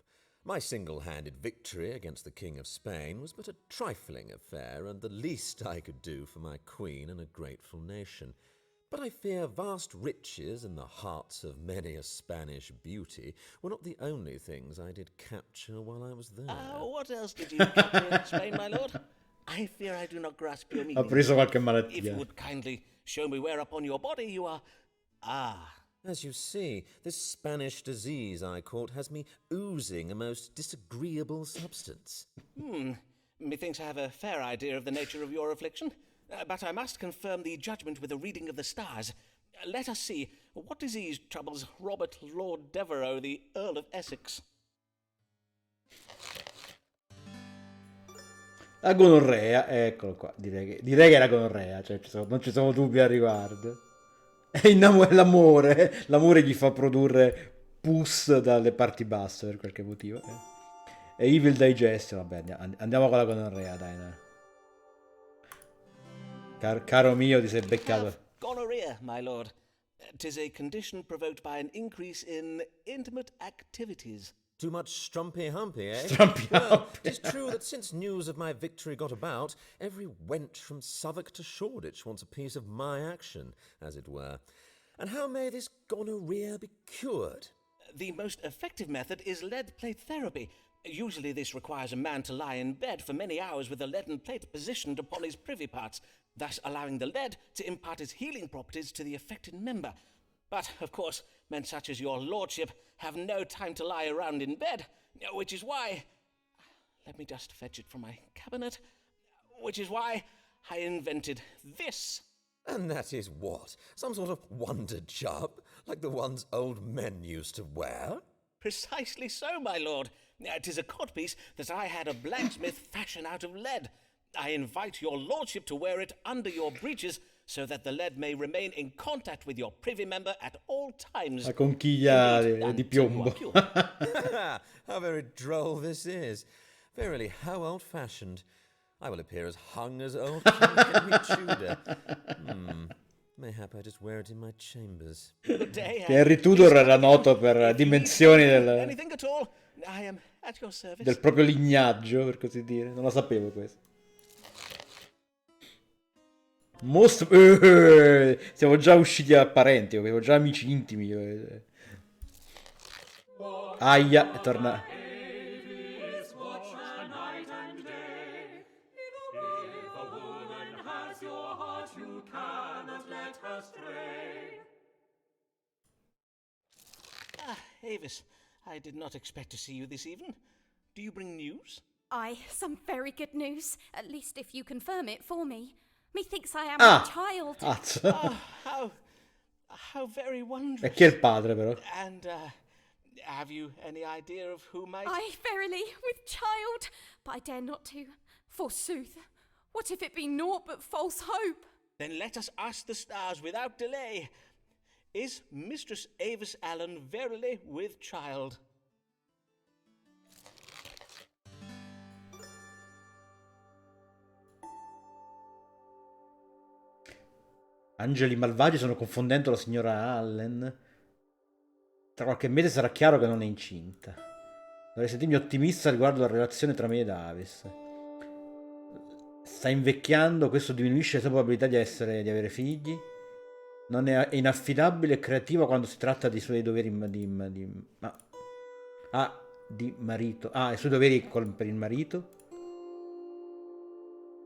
My single-handed victory against the King of Spain was but a trifling affair, and the least I could do for my queen and a grateful nation. But I fear vast riches and the hearts of many a Spanish beauty were not the only things I did capture while I was there. What else did you capture in Spain, my lord? I fear I do not grasp your meaning. Ha preso qualche If you malattia. would kindly show me where upon your body you are... As you see, this Spanish disease I caught has me oozing a most disagreeable substance. Methinks I have a fair idea of the nature of your affliction. But I must confirm the judgment with a reading of the stars. Let us see, what disease troubles Robert Lord Devereux, the Earl of Essex? La gonorrea, eccolo qua. Direi che è la gonorrea, cioè non ci sono dubbi al riguardo. È l'amore. L'amore gli fa produrre pus dalle parti basse per qualche motivo. E Evil Digestion, vabbè, andiamo con la gonorrea, dai. Caro mio, ti sei beccato. Gonorrhea, my lord. 'Tis a condition provoked by an increase in intimate activities. Too much strumpy-humpy, eh? Strumpy-humpy. Well, 'tis true that since news of my victory got about, every wench from Southwark to Shoreditch wants a piece of my action, as it were. And how may this gonorrhea be cured? The most effective method is lead plate therapy. Usually this requires a man to lie in bed for many hours with a leaden plate positioned upon his privy parts, thus allowing the lead to impart its healing properties to the affected member. But, of course, men such as your lordship have no time to lie around in bed, which is why... Let me just fetch it from my cabinet. Which is why I invented this. And that is what? Some sort of wonder job, like the ones old men used to wear? Precisely so, my lord. 'Tis a codpiece that I had a blacksmith fashion out of lead. I invite your lordship to wear it under your breeches so that the lead may remain in contact with your privy member at all times. La conchiglia di piombo. How very droll this is. Verily, how old-fashioned. I will appear as hung as old King Henry Tudor. Mayhap I just wear it in my chambers. Good day, Henry Tudor era noto per dimensioni anything at all, I am at your service. del proprio lignaggio, per così dire. Non lo sapevo questo. Siamo già usciti a parenti, avevo già amici intimi. Aia, è tornato. Avis, I did not expect to see you this evening. Do you bring news? Aye, some very good news. At least if you confirm it for me. Methinks I am a child. How very wondrous. E chi è il padre, però? And, have you any idea of who might... Aye, verily, with child. But I dare not to. Forsooth, what if it be naught but false hope? Then let us ask the stars without delay. Is Mistress Avis Allen verily with child? Angeli malvagi stanno confondendo la signora Allen. Tra qualche mese sarà chiaro che non è incinta. Dovrei sentirmi ottimista riguardo la relazione tra me ed Avis. Sta invecchiando, questo diminuisce le sue probabilità di avere figli. Non è inaffidabile e creativa quando si tratta dei suoi doveri di marito. I suoi doveri per il marito.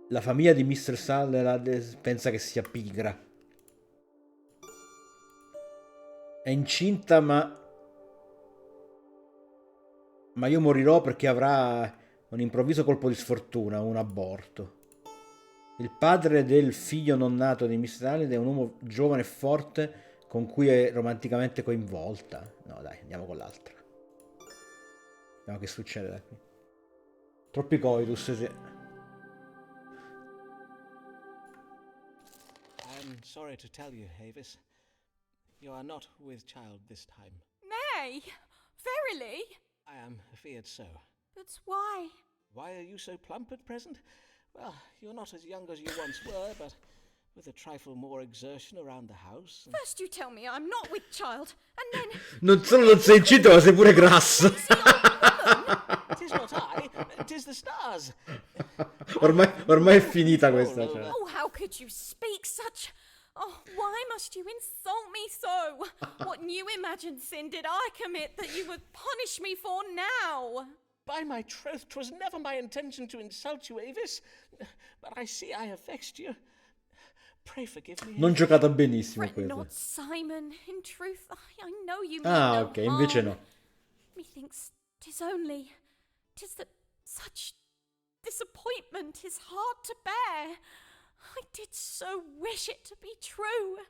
La famiglia di Mr. Sutherland pensa che sia pigra. È incinta, ma Ma io morirò perché avrà un improvviso colpo di sfortuna, un aborto. Il padre del figlio non nato di Miss Allen è un uomo giovane e forte con cui è romanticamente coinvolta. No, dai, andiamo con l'altra. Vediamo che succede da qui. Troppi coitus, sì. I'm sorry to tell you, Avis. You are not with child this time. Nay, verily? I am feared so. But why? Why are you so plump at present? Well, you're not as young as you once were, but with a trifle more exertion around the house. First you tell me I'm not with child, and then... Non solo non sei incinta, ma sei pure grasso. Tis not I, tis the stars. Ormai è finita questa. Cioè. Oh, how could you speak such... Oh, why must you insult me so? What new imagined sin did I commit that you would punish me for now? By my troth, 'twas never my intention to insult you, Avis. But I see I have vexed you. Pray forgive me. Non giocata benissimo Fret questa. not, Simon. In truth, I know you mean Ah, no ok, invece harm. no. Methinks 'tis that such disappointment is hard to bear. I did so wish it to be true,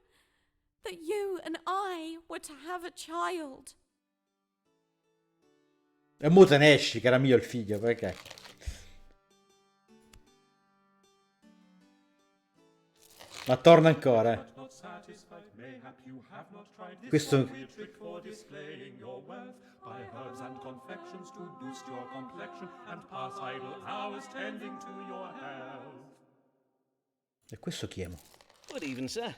that you and I were to have a child. E mo te ne esci, che era mio il figlio, perché? Ma torna ancora, Questo... By herbs and confections to boost your complexion and pass idle hours tending to your health. E questo chi è? Good evening, sir.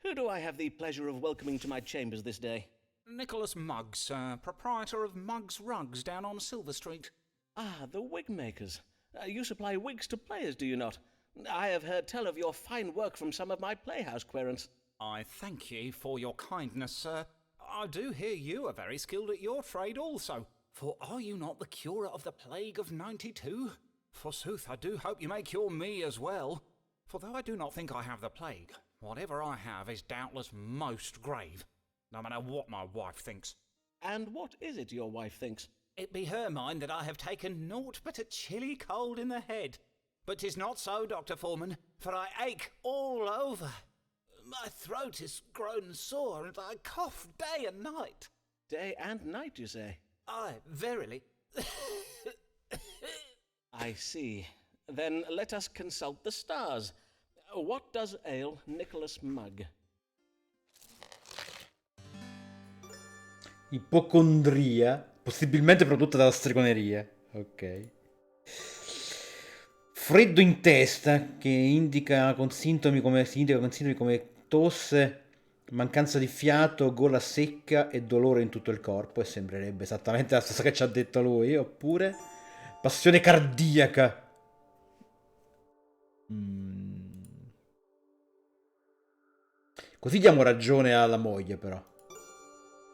Who do I have the pleasure of welcoming to my chambers this day? Nicholas Muggs, proprietor of Muggs Rugs down on Silver Street. Ah, the wig makers. You supply wigs to players, do you not? I have heard tell of your fine work from some of my playhouse querents. I thank ye for your kindness, sir. I do hear you are very skilled at your trade also. For are you not the curer of the plague of 92? Forsooth, I do hope you may cure me as well. For though I do not think I have the plague, whatever I have is doubtless most grave, no matter what my wife thinks. And what is it your wife thinks? It be her mind that I have taken naught but a chilly cold in the head. But 'tis not so, Dr. Foreman, for I ache all over. My throat is grown sore, and I cough day and night. Day and night, you say? Aye, verily. I see. Then let us consult the stars. What does ail Nicholas Mugg? Ipocondria, possibilmente prodotta dalla stregoneria. Ok. Freddo in testa, che indica con sintomi come tosse, mancanza di fiato, gola secca e dolore in tutto il corpo. E sembrerebbe esattamente la stessa che ci ha detto lui. Oppure passione cardiaca. Così diamo ragione alla moglie, però,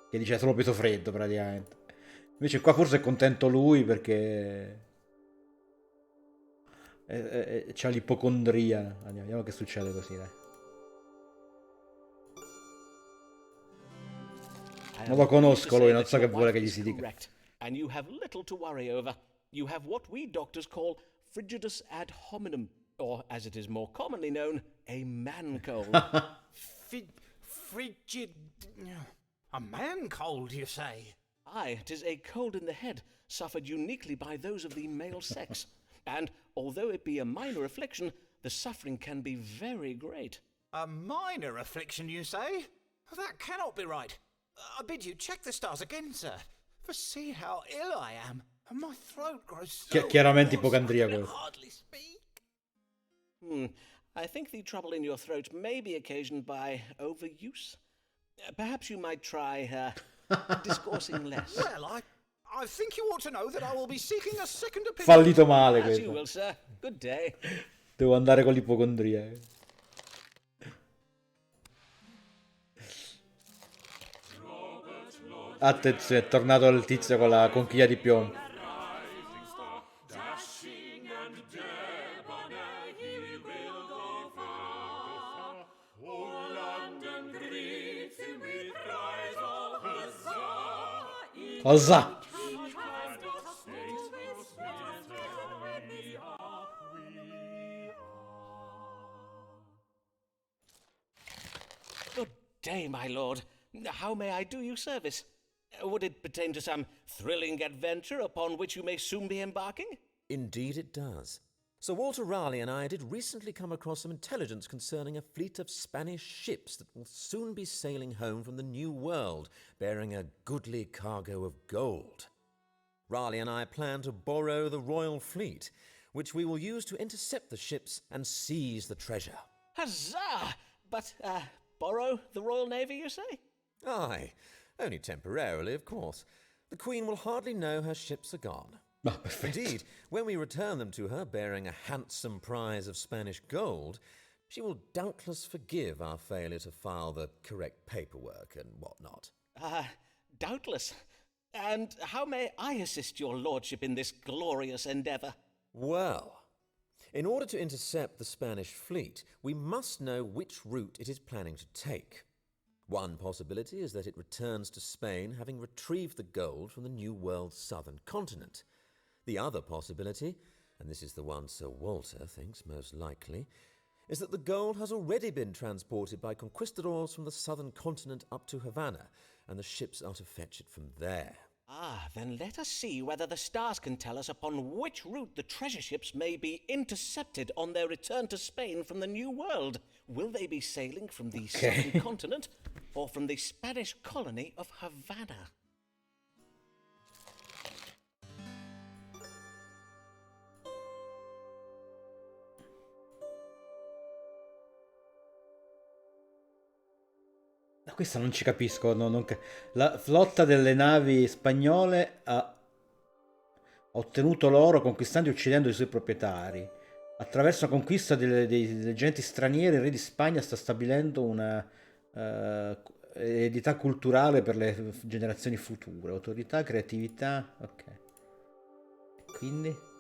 che dice solo peso freddo praticamente. Invece qua forse è contento lui perché c'ha l'ipocondria. Vediamo che succede così, dai. Non lo conosco lui, non so che vuole che gli si dica. And you have little to worry over. You have what we doctors call frigidus ad hominem, or as it is more commonly known, a man cold. Frigid... A man cold, you say? Aye, 'tis a cold in the head, suffered uniquely by those of the male sex. And, although it be a minor affliction, the suffering can be very great. A minor affliction, you say? That cannot be right. I bid you check the stars again, sir. For see how ill I am, and my throat grows so Chiaramente hoarse I ipocondria can questo. hardly speak. I think the trouble in your throat may be occasioned by overuse. Perhaps you might try discoursing less. Well, I think you ought to know that I will be seeking a second opinion. Fallito male As you questo. will, sir. Good day. Devo andare con l'ipocondria. Attenzione, è tornato il tizio con la conchiglia di piombo. Cosa? my lord. How may I do you service? Would it pertain to some thrilling adventure upon which you may soon be embarking? Indeed it does. Sir Walter Raleigh and I did recently come across some intelligence concerning a fleet of Spanish ships that will soon be sailing home from the New World, bearing a goodly cargo of gold. Raleigh and I plan to borrow the royal fleet, which we will use to intercept the ships and seize the treasure. Huzzah! But, borrow the Royal Navy, you say? Aye, only temporarily, of course. The Queen will hardly know her ships are gone. Oh, perfetto. Indeed, when we return them to her bearing a handsome prize of Spanish gold, she will doubtless forgive our failure to file the correct paperwork and whatnot. Doubtless. And how may I assist your lordship in this glorious endeavour? Well, in order to intercept the Spanish fleet, we must know which route it is planning to take. One possibility is that it returns to Spain having retrieved the gold from the New World's southern continent. The other possibility, and this is the one Sir Walter thinks most likely, is that the gold has already been transported by conquistadors from the southern continent up to Havana, and the ships are to fetch it from there. Then let us see whether the stars can tell us upon which route the treasure ships may be intercepted on their return to Spain from the New World. Will they be sailing from the southern continent or from the Spanish colony of Havana? Questa non ci capisco. La flotta delle navi spagnole ha ottenuto l'oro conquistando e uccidendo i suoi proprietari. Attraverso la conquista dei agenti stranieri, il re di Spagna sta stabilendo una eredità culturale per le generazioni future. Autorità, creatività, ok. Quindi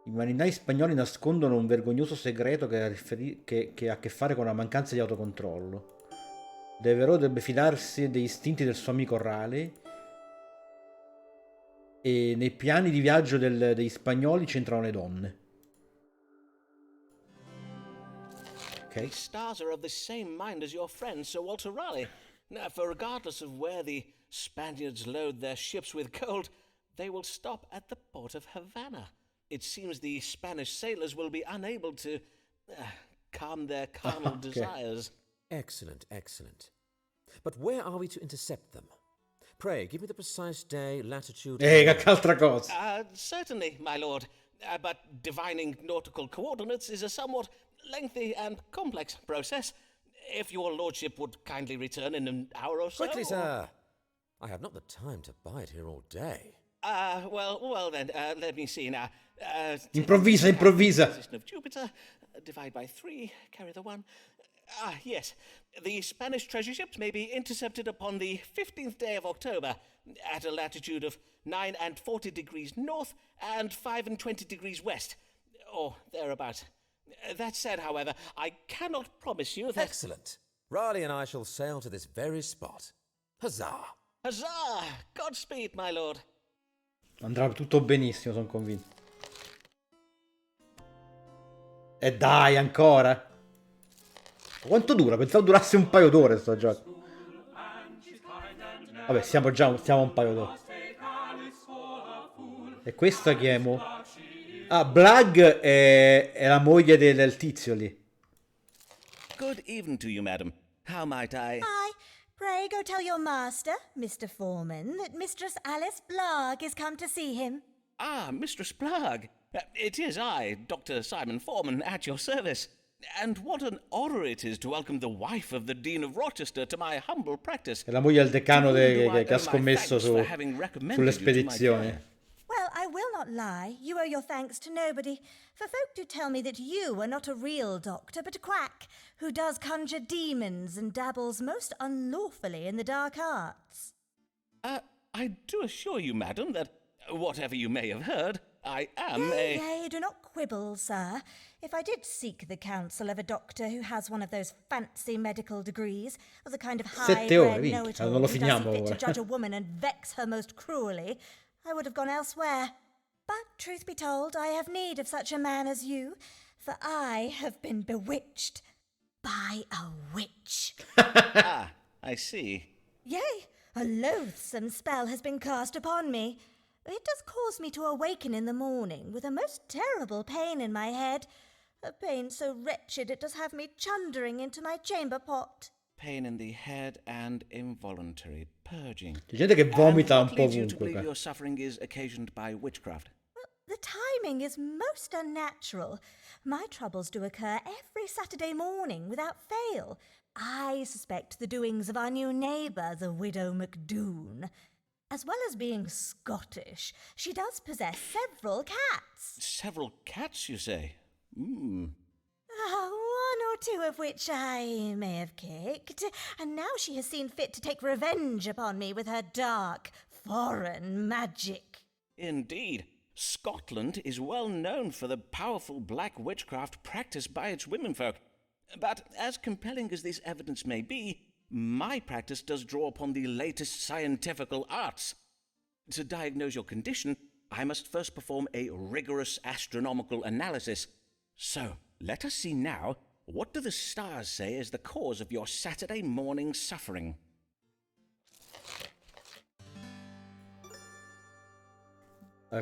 i marinai spagnoli nascondono un vergognoso segreto che ha a che fare con la mancanza di autocontrollo. Devereux dovrebbe fidarsi degli istinti del suo amico Raleigh. E nei piani di viaggio degli spagnoli c'entrano le donne. The stars are of the same mind as your friend Sir Walter Raleigh. For regardless of where the Spaniards load their ships with gold, they will stop at the port of Havana. It seems the Spanish sailors will be unable to calm their carnal desires. Excellent, excellent. But where are we to intercept them? Pray, give me the precise day, latitude... che altra cosa! Certainly, my lord. But divining nautical coordinates is a somewhat lengthy and complex process. If your lordship would kindly return in an hour or so... Quickly, sir! I have not the time to bide here all day. Well then, let me see now. Improvvisa! Position of Jupiter, divide by 3, carry the 1. Yes. The Spanish treasure ships may be intercepted upon the 15th day of October at a latitude of 9 and 40 degrees north and 5 and 20 degrees west, or thereabouts. That said, however, I cannot promise you that... Excellent. Raleigh and I shall sail to this very spot. Huzzah! Huzzah! Godspeed, my lord. Andrà tutto benissimo, sono convinto. E dai, ancora? Quanto dura? Pensavo durasse un paio d'ore sto gioco. Vabbè, stiamo un paio d'ore. E questa chi è mo? Blag è la moglie del tizio lì. Good evening to you, madam. How might I... Hi. Pray go tell your master, Mr. Foreman, that Mistress Alice Blarg is come to see him. Mistress Blarg. It is I, Dr. Simon Foreman, at your service. And what an honour it is to welcome the wife of the Dean of Rochester to my humble practice. È la moglie del decano che ha scommesso sulle spedizioni. Well, I will not lie. You owe your thanks to nobody. For folk do tell me that you are not a real doctor, but a quack, who does conjure demons and dabbles most unlawfully in the dark arts. I do assure you, madam, that whatever you may have heard, I am Nay, do not quibble, sir. If I did seek the counsel of a doctor who has one of those fancy medical degrees, of the kind of high-bred know-it-all who does see fit to judge a woman and vex her most cruelly, I would have gone elsewhere. But, truth be told, I have need of such a man as you, for I have been bewitched. by a witch. Ah, I see. Yea, a loathsome spell has been cast upon me. It does cause me to awaken in the morning with a most terrible pain in my head, a pain so wretched it does have me chundering into my chamber pot. Pain in the head and involuntary purging. C'è gente che vomita And un what po' leads you to ovunque believe qua. your suffering is occasioned by witchcraft? The timing is most unnatural. My troubles do occur every Saturday morning without fail. I suspect the doings of our new neighbour, the widow MacDoon. As well as being Scottish, she does possess several cats. Several cats, you say? One or two of which I may have kicked, and now she has seen fit to take revenge upon me with her dark, foreign magic. Indeed. Scotland is well known for the powerful black witchcraft practiced by its womenfolk. But as compelling as this evidence may be, my practice does draw upon the latest scientifical arts. To diagnose your condition, I must first perform a rigorous astronomical analysis. So, let us see now, what do the stars say is the cause of your Saturday morning suffering?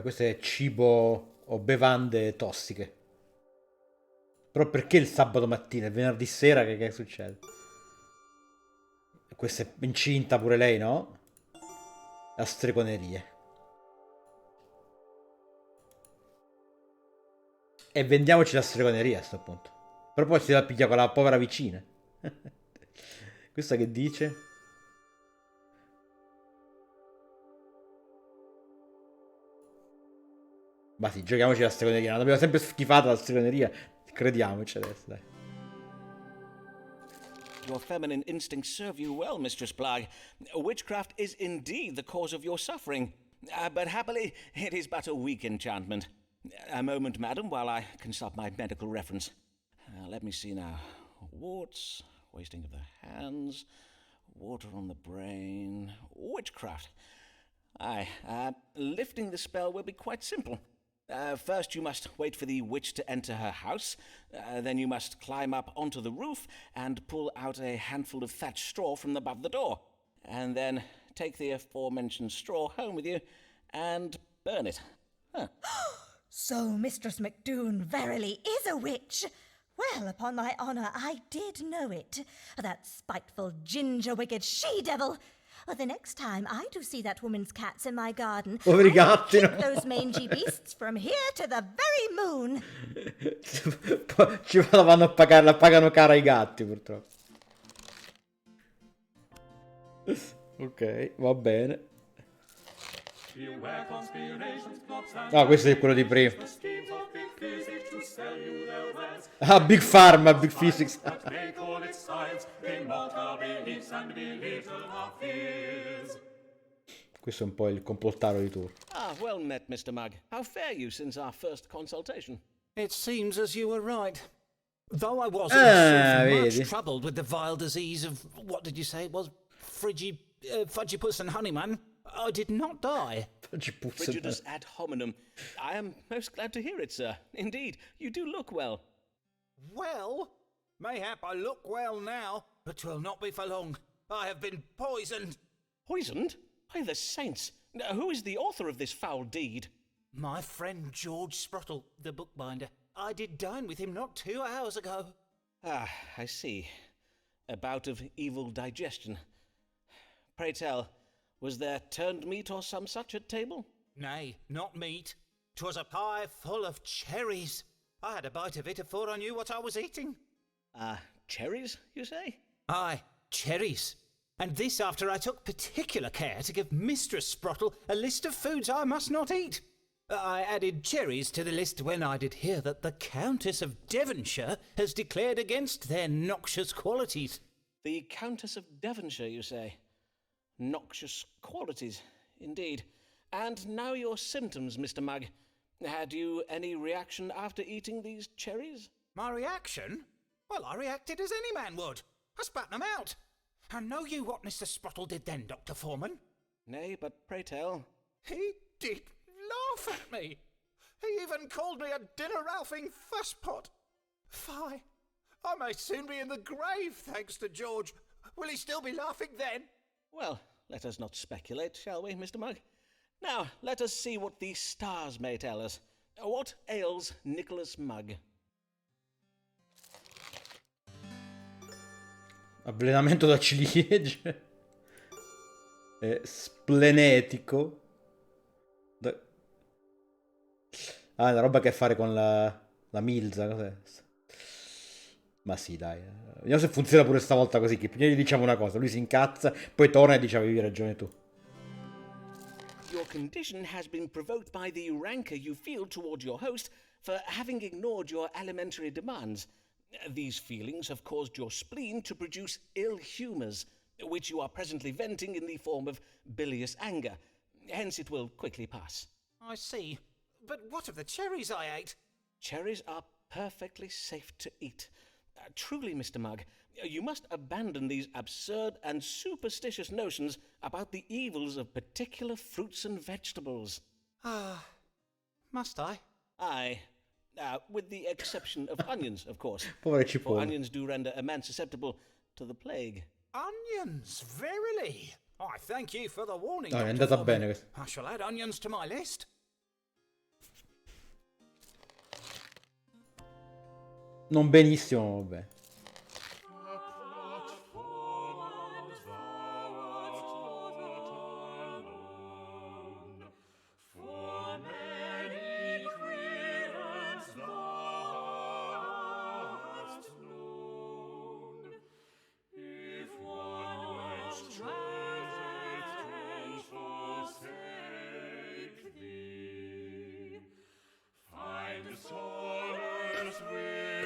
Questo è cibo o bevande tossiche. Però perché il sabato mattina? È venerdì sera che succede? Questa è incinta pure lei, no? La stregoneria. E vendiamoci la stregoneria a sto punto. Però poi si la piglia con la povera vicina. Questa che dice? Ma sì, giochiamoci la stregoneria. Non abbiamo sempre schifata la stregoneria. Crediamoci adesso, dai. Your feminine instincts serve you well, Mistress Bligh. Witchcraft is indeed the cause of your suffering. But happily, it is but a weak enchantment. A moment, madam, while I consult my medical reference. Let me see now. Warts, wasting of the hands, water on the brain, witchcraft. Aye, lifting the spell will be quite simple. First, you must wait for the witch to enter her house. Then you must climb up onto the roof and pull out a handful of thatched straw from above the door. And then take the aforementioned straw home with you and burn it. Huh. So Mistress MacDoon verily is a witch. Well, upon my honour, I did know it. That spiteful, ginger-wicked she-devil. The next time I do see that woman's cats in my garden, Poveri I'll gatti, kick no? those mangy beasts from here to the very moon. Ci vanno a pagare, la pagano cara i gatti, purtroppo. Ok, va bene. Ah, questo è quello di prima. Ah, Big Pharma, Big Physics. Questo è un po' il complottaro di turno. Ah, well met, Mr. Mugg. How fare you since our first consultation? It seems as you were right. Though I was in truth vedi. much troubled with the vile disease of, what did you say it was? Fudgipus and Honeyman, I did not die. Frigidus ad hominem. I am most glad to hear it, sir. Indeed, you do look well. Well, mayhap I look well now, but 'twill not be for long. I have been poisoned. Poisoned? By the saints! Who is the author of this foul deed? My friend George Sprottle, the bookbinder. I did dine with him not 2 hours ago. Ah, I see. A bout of evil digestion. Pray tell, was there turned meat or some such at table? Nay, not meat. 'Twas a pie full of cherries. I had a bite of it afore I knew what I was eating. Cherries, you say? Aye, cherries. And this after I took particular care to give Mistress Sprottle a list of foods I must not eat. I added cherries to the list when I did hear that the Countess of Devonshire has declared against their noxious qualities. The Countess of Devonshire, you say? Noxious qualities, indeed. And now your symptoms, Mr. Mugg. Had you any reaction after eating these cherries? My reaction? Well, I reacted as any man would. I spat them out. And know you what Mr. Sprottle did then, Dr. Foreman? Nay, but pray tell. He did laugh at me. He even called me a dinner-ralphing fusspot. Fie, I may soon be in the grave, thanks to George. Will he still be laughing then? Well, let us not speculate, shall we, Mr. Mugg? Now, let us see what the stars may tell us. What ails Nicholas Mugg? Avvelenamento da ciliegie. Splenetico. Ah, una roba che ha a fare con la milza. Cos'è? Ma sì, dai. Vediamo se funziona pure stavolta così. Che prima gli diciamo una cosa, lui si incazza, poi torna e dice avevi ragione tu. Your condition has been provoked by the rancor you feel towards your host for having ignored your alimentary demands. These feelings have caused your spleen to produce ill humours, which you are presently venting in the form of bilious anger. Hence it will quickly pass. I see. But what of the cherries I ate? Cherries are perfectly safe to eat. Truly, Mr. Mugg, you must abandon these absurd and superstitious notions about the evils of particular fruits and vegetables. Ah, must I? Aye. With the exception of onions, of course. Povero For cipolla. onions do render a man susceptible to the plague. Onions, verily. I thank you for the warning. No, è Dr. andata Foreman. bene questa. I shall add onions to my list. Non benissimo, vabbè.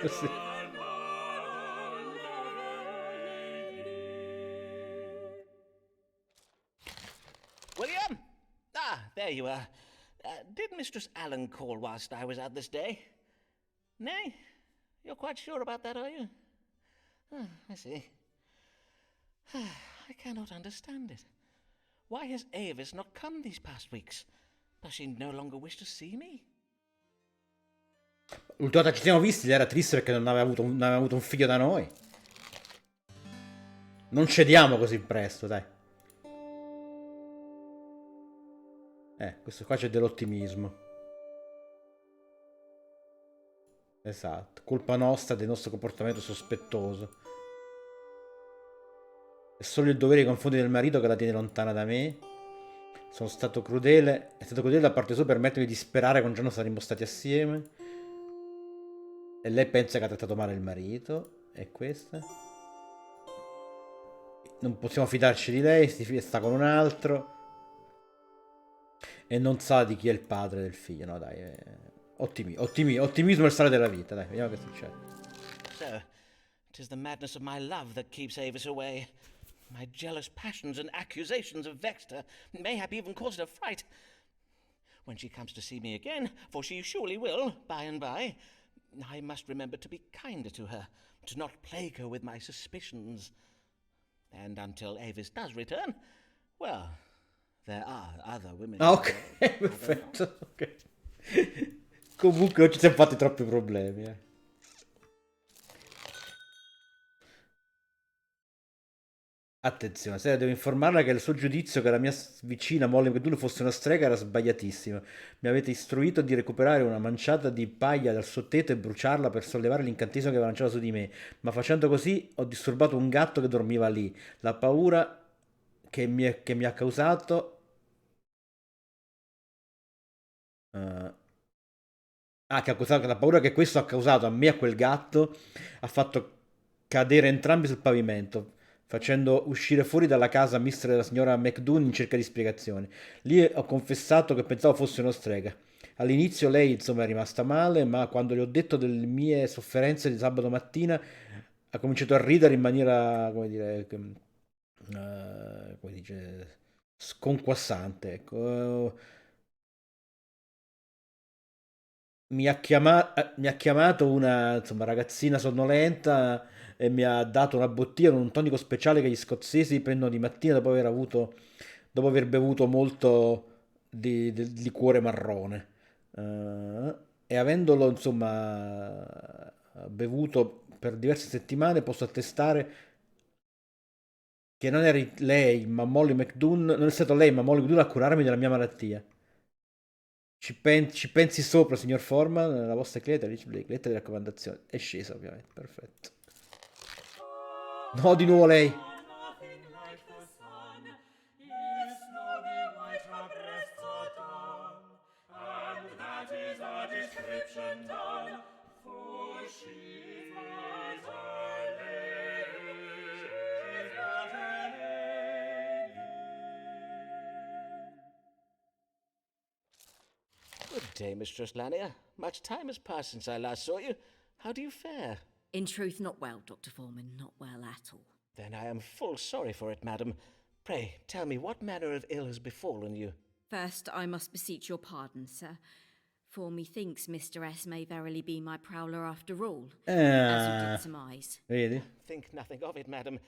Così. William! There you are. Did Mistress Allen call whilst I was out this day? Nay? You're quite sure about that, are you? I see. I cannot understand it. Why has Avis not come these past weeks? Does she no longer wish to see me? L'ultima volta che ci siamo visti era triste perché non aveva avuto un figlio da noi. Non cediamo così presto, dai. Questo qua c'è dell'ottimismo. Esatto. Colpa nostra del nostro comportamento sospettoso. È solo il dovere nei confronti del marito che la tiene lontana da me. Sono stato crudele. È stato crudele da parte sua permettermi di sperare che un giorno saremmo stati assieme. E lei pensa che ha trattato male il marito. E questa? Non possiamo fidarci di lei. Sta con un altro. E non sa di chi è il padre del figlio. No, dai. Ottimismo è il sale della vita. Dai, vediamo che succede. So, 'tis the madness of my love that keeps Avis away. My jealous passions and accusations have vexed her, mayhap even caused her fright. When she comes to see me again, for she surely will, by and by, I must remember to be kinder to her, to not plague her with my suspicions. And until Avis does return, well, there are other women. Ok, perfetto. Okay. Comunque non ci siamo fatti troppi problemi, Attenzione, se devo informarla che il suo giudizio che la mia vicina Molly McDougall fosse una strega era sbagliatissimo. Mi avete istruito di recuperare una manciata di paglia dal suo tetto e bruciarla per sollevare l'incantesimo che aveva lanciato su di me. Ma facendo così ho disturbato un gatto che dormiva lì. La paura che mi ha causato... la paura che questo ha causato a me e a quel gatto ha fatto cadere entrambi sul pavimento, facendo uscire fuori dalla casa Mr. e la signora McDoon in cerca di spiegazioni. Lì ho confessato che pensavo fosse una strega. All'inizio lei, insomma, è rimasta male, ma quando le ho detto delle mie sofferenze di sabato mattina ha cominciato a ridere in maniera, come dire, come dice, sconquassante, ecco. Mi ha chiamato una, insomma, ragazzina sonnolenta e mi ha dato una bottiglia con un tonico speciale che gli scozzesi prendono di mattina dopo aver bevuto molto di liquore marrone. E avendolo, insomma, bevuto per diverse settimane posso attestare che non eri lei, ma Molly McDoon, non è stato lei, ma Molly McDoon a curarmi della mia malattia. Ci pensi sopra, signor Foreman, la vostra cliente, Alice Blake, lettera di raccomandazione. È scesa, ovviamente, perfetto. No, di nuovo lei. Nothing like the sun. If snowy white her breasts are done, and that is a description done, for she is our lady. She's but a lady. Good day, Mistress Lanier. Much time has passed since I last saw you. How do you fare? In truth, not well, Dr. Foreman, not well at all. Then I am full sorry for it, madam. Pray, tell me what manner of ill has befallen you. First, I must beseech your pardon, sir, for methinks Mr. S may verily be my prowler after all, as you did surmise. Vedi? Think nothing of it, madam.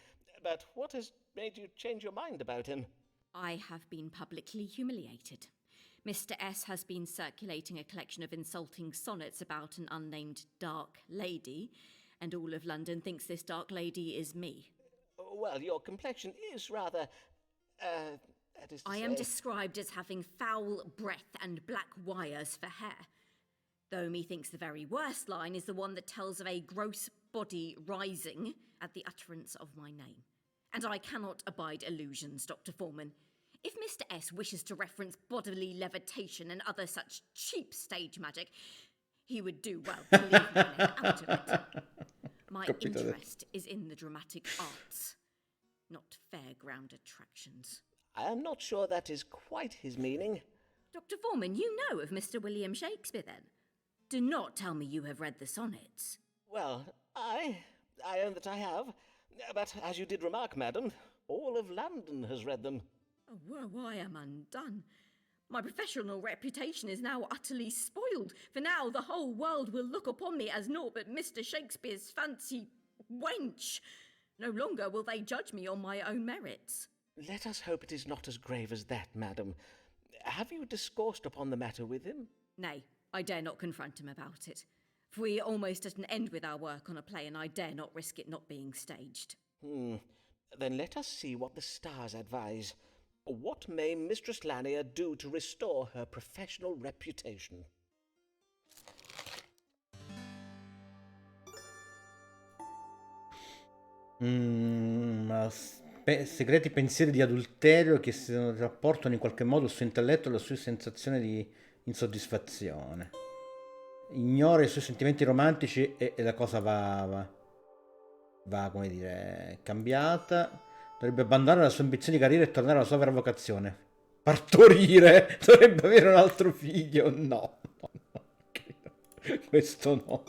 But what has made you change your mind about him? I have been publicly humiliated. Mr. S has been circulating a collection of insulting sonnets about an unnamed dark lady, and all of London thinks this dark lady is me. Well, your complexion is rather, that is to I say... am described as having foul breath and black wires for hair, though methinks the very worst line is the one that tells of a gross body rising at the utterance of my name. And I cannot abide illusions, Dr. Foreman. If Mr. S wishes to reference bodily levitation and other such cheap stage magic, he would do well to leave my name out of it. My interest is in the dramatic arts, not fairground attractions. I am not sure that is quite his meaning. Dr. Foreman, you know of Mr. William Shakespeare, then? Do not tell me you have read the sonnets. Well, I own that I have. But as you did remark, madam, all of London has read them. Oh, well, I am undone. My professional reputation is now utterly spoiled, for now the whole world will look upon me as naught but Mr. Shakespeare's fancy wench. No longer will they judge me on my own merits. Let us hope it is not as grave as that, madam. Have you discoursed upon the matter with him? Nay, I dare not confront him about it. For we are almost at an end with our work on a play, and I dare not risk it not being staged. Then let us see what the stars advise. What may Mistress Lanier do to restore her professional reputation? Segreti pensieri di adulterio che si rapportano in qualche modo al suo intelletto e alla sua sensazione di insoddisfazione. Ignora i suoi sentimenti romantici e la cosa va, come dire, cambiata. Dovrebbe abbandonare la sua ambizione di carriera e tornare alla sua vera vocazione. Partorire! Dovrebbe avere un altro figlio. No, credo. Questo no.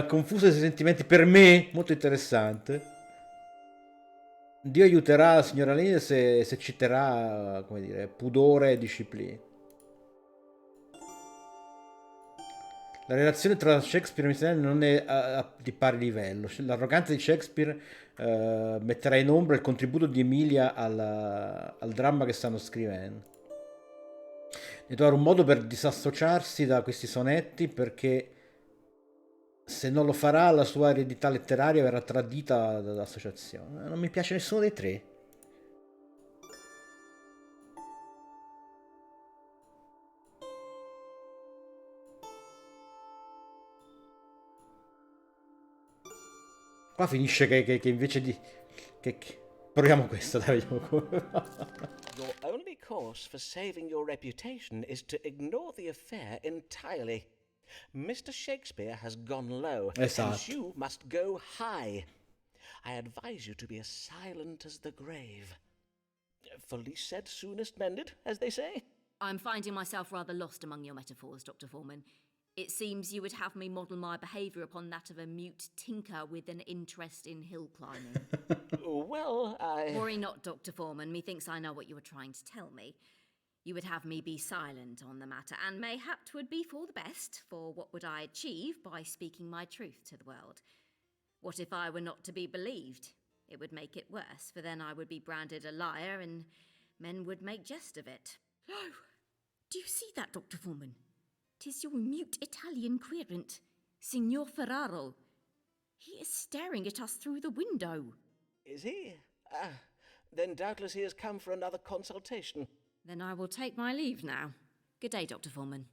Confuso i suoi sentimenti per me, molto interessante. Dio aiuterà la signora Lane se citerà, come dire, pudore e disciplina. La relazione tra Shakespeare e Miss non è di pari livello. L'arroganza di Shakespeare metterà in ombra il contributo di Emilia al dramma che stanno scrivendo. Deve trovare un modo per disassociarsi da questi sonetti, perché se non lo farà la sua eredità letteraria verrà tradita dall'associazione. Non mi piace nessuno dei tre. Qua finisce che invece di... proviamo questo, dai, vediamo come va. Your only course for saving your reputation is to ignore the affair entirely. Mr. Shakespeare has gone low, and you must go high. I advise you to be as silent as the grave. For least said, soonest mended, as they say. I'm finding myself rather lost among your metaphors, Dr. Foreman. It seems you would have me model my behaviour upon that of a mute tinker with an interest in hill climbing. Well, Worry not, Dr. Foreman. Methinks I know what you are trying to tell me. You would have me be silent on the matter, and mayhap 'twould be for the best, for what would I achieve by speaking my truth to the world? What if I were not to be believed? It would make it worse, for then I would be branded a liar, and men would make jest of it. Oh, do you see that, Dr. Foreman? 'Tis your mute Italian querent. Signor Ferraro. He is staring at us through the window. Is he? Ah, then doubtless he has come for another consultation. Then I will take my leave now. Good day, Dr. Foreman.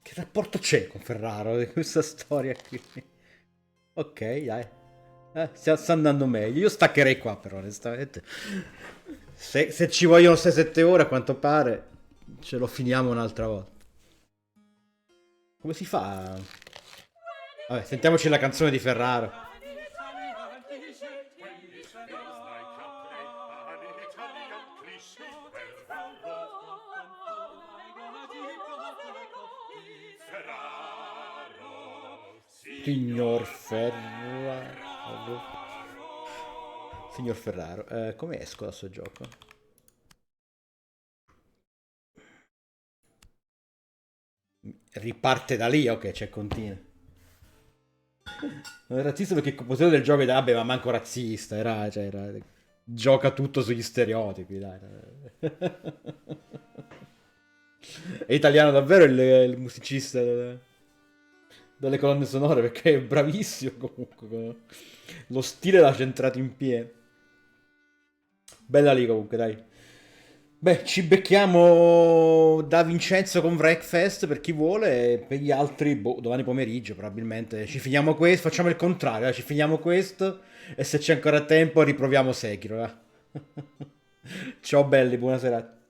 Che rapporto c'è con Ferraro di questa storia qui? Ok, dai. Sta andando meglio. Io staccherei qua, però, onestamente. Se ci vogliono 6-7 ore, a quanto pare, ce lo finiamo un'altra volta. Come si fa? Vabbè, sentiamoci la canzone di Ferraro. Signor Ferraro. Signor Ferraro. Come esco da sto gioco? Riparte da lì, ok, c'è continua. Non è razzista perché il compositore del gioco è vabbè, ma manco razzista, gioca tutto sugli stereotipi, dai. È italiano davvero il musicista delle colonne sonore, perché è bravissimo comunque. Lo stile l'ha centrato in pieno. Bella lì comunque, dai. Beh, ci becchiamo da Vincenzo con Wreckfest per chi vuole, e per gli altri, domani pomeriggio probabilmente. Ci finiamo questo, facciamo il contrario, ci finiamo questo e se c'è ancora tempo riproviamo Sekiro. Ciao belli, buona serata.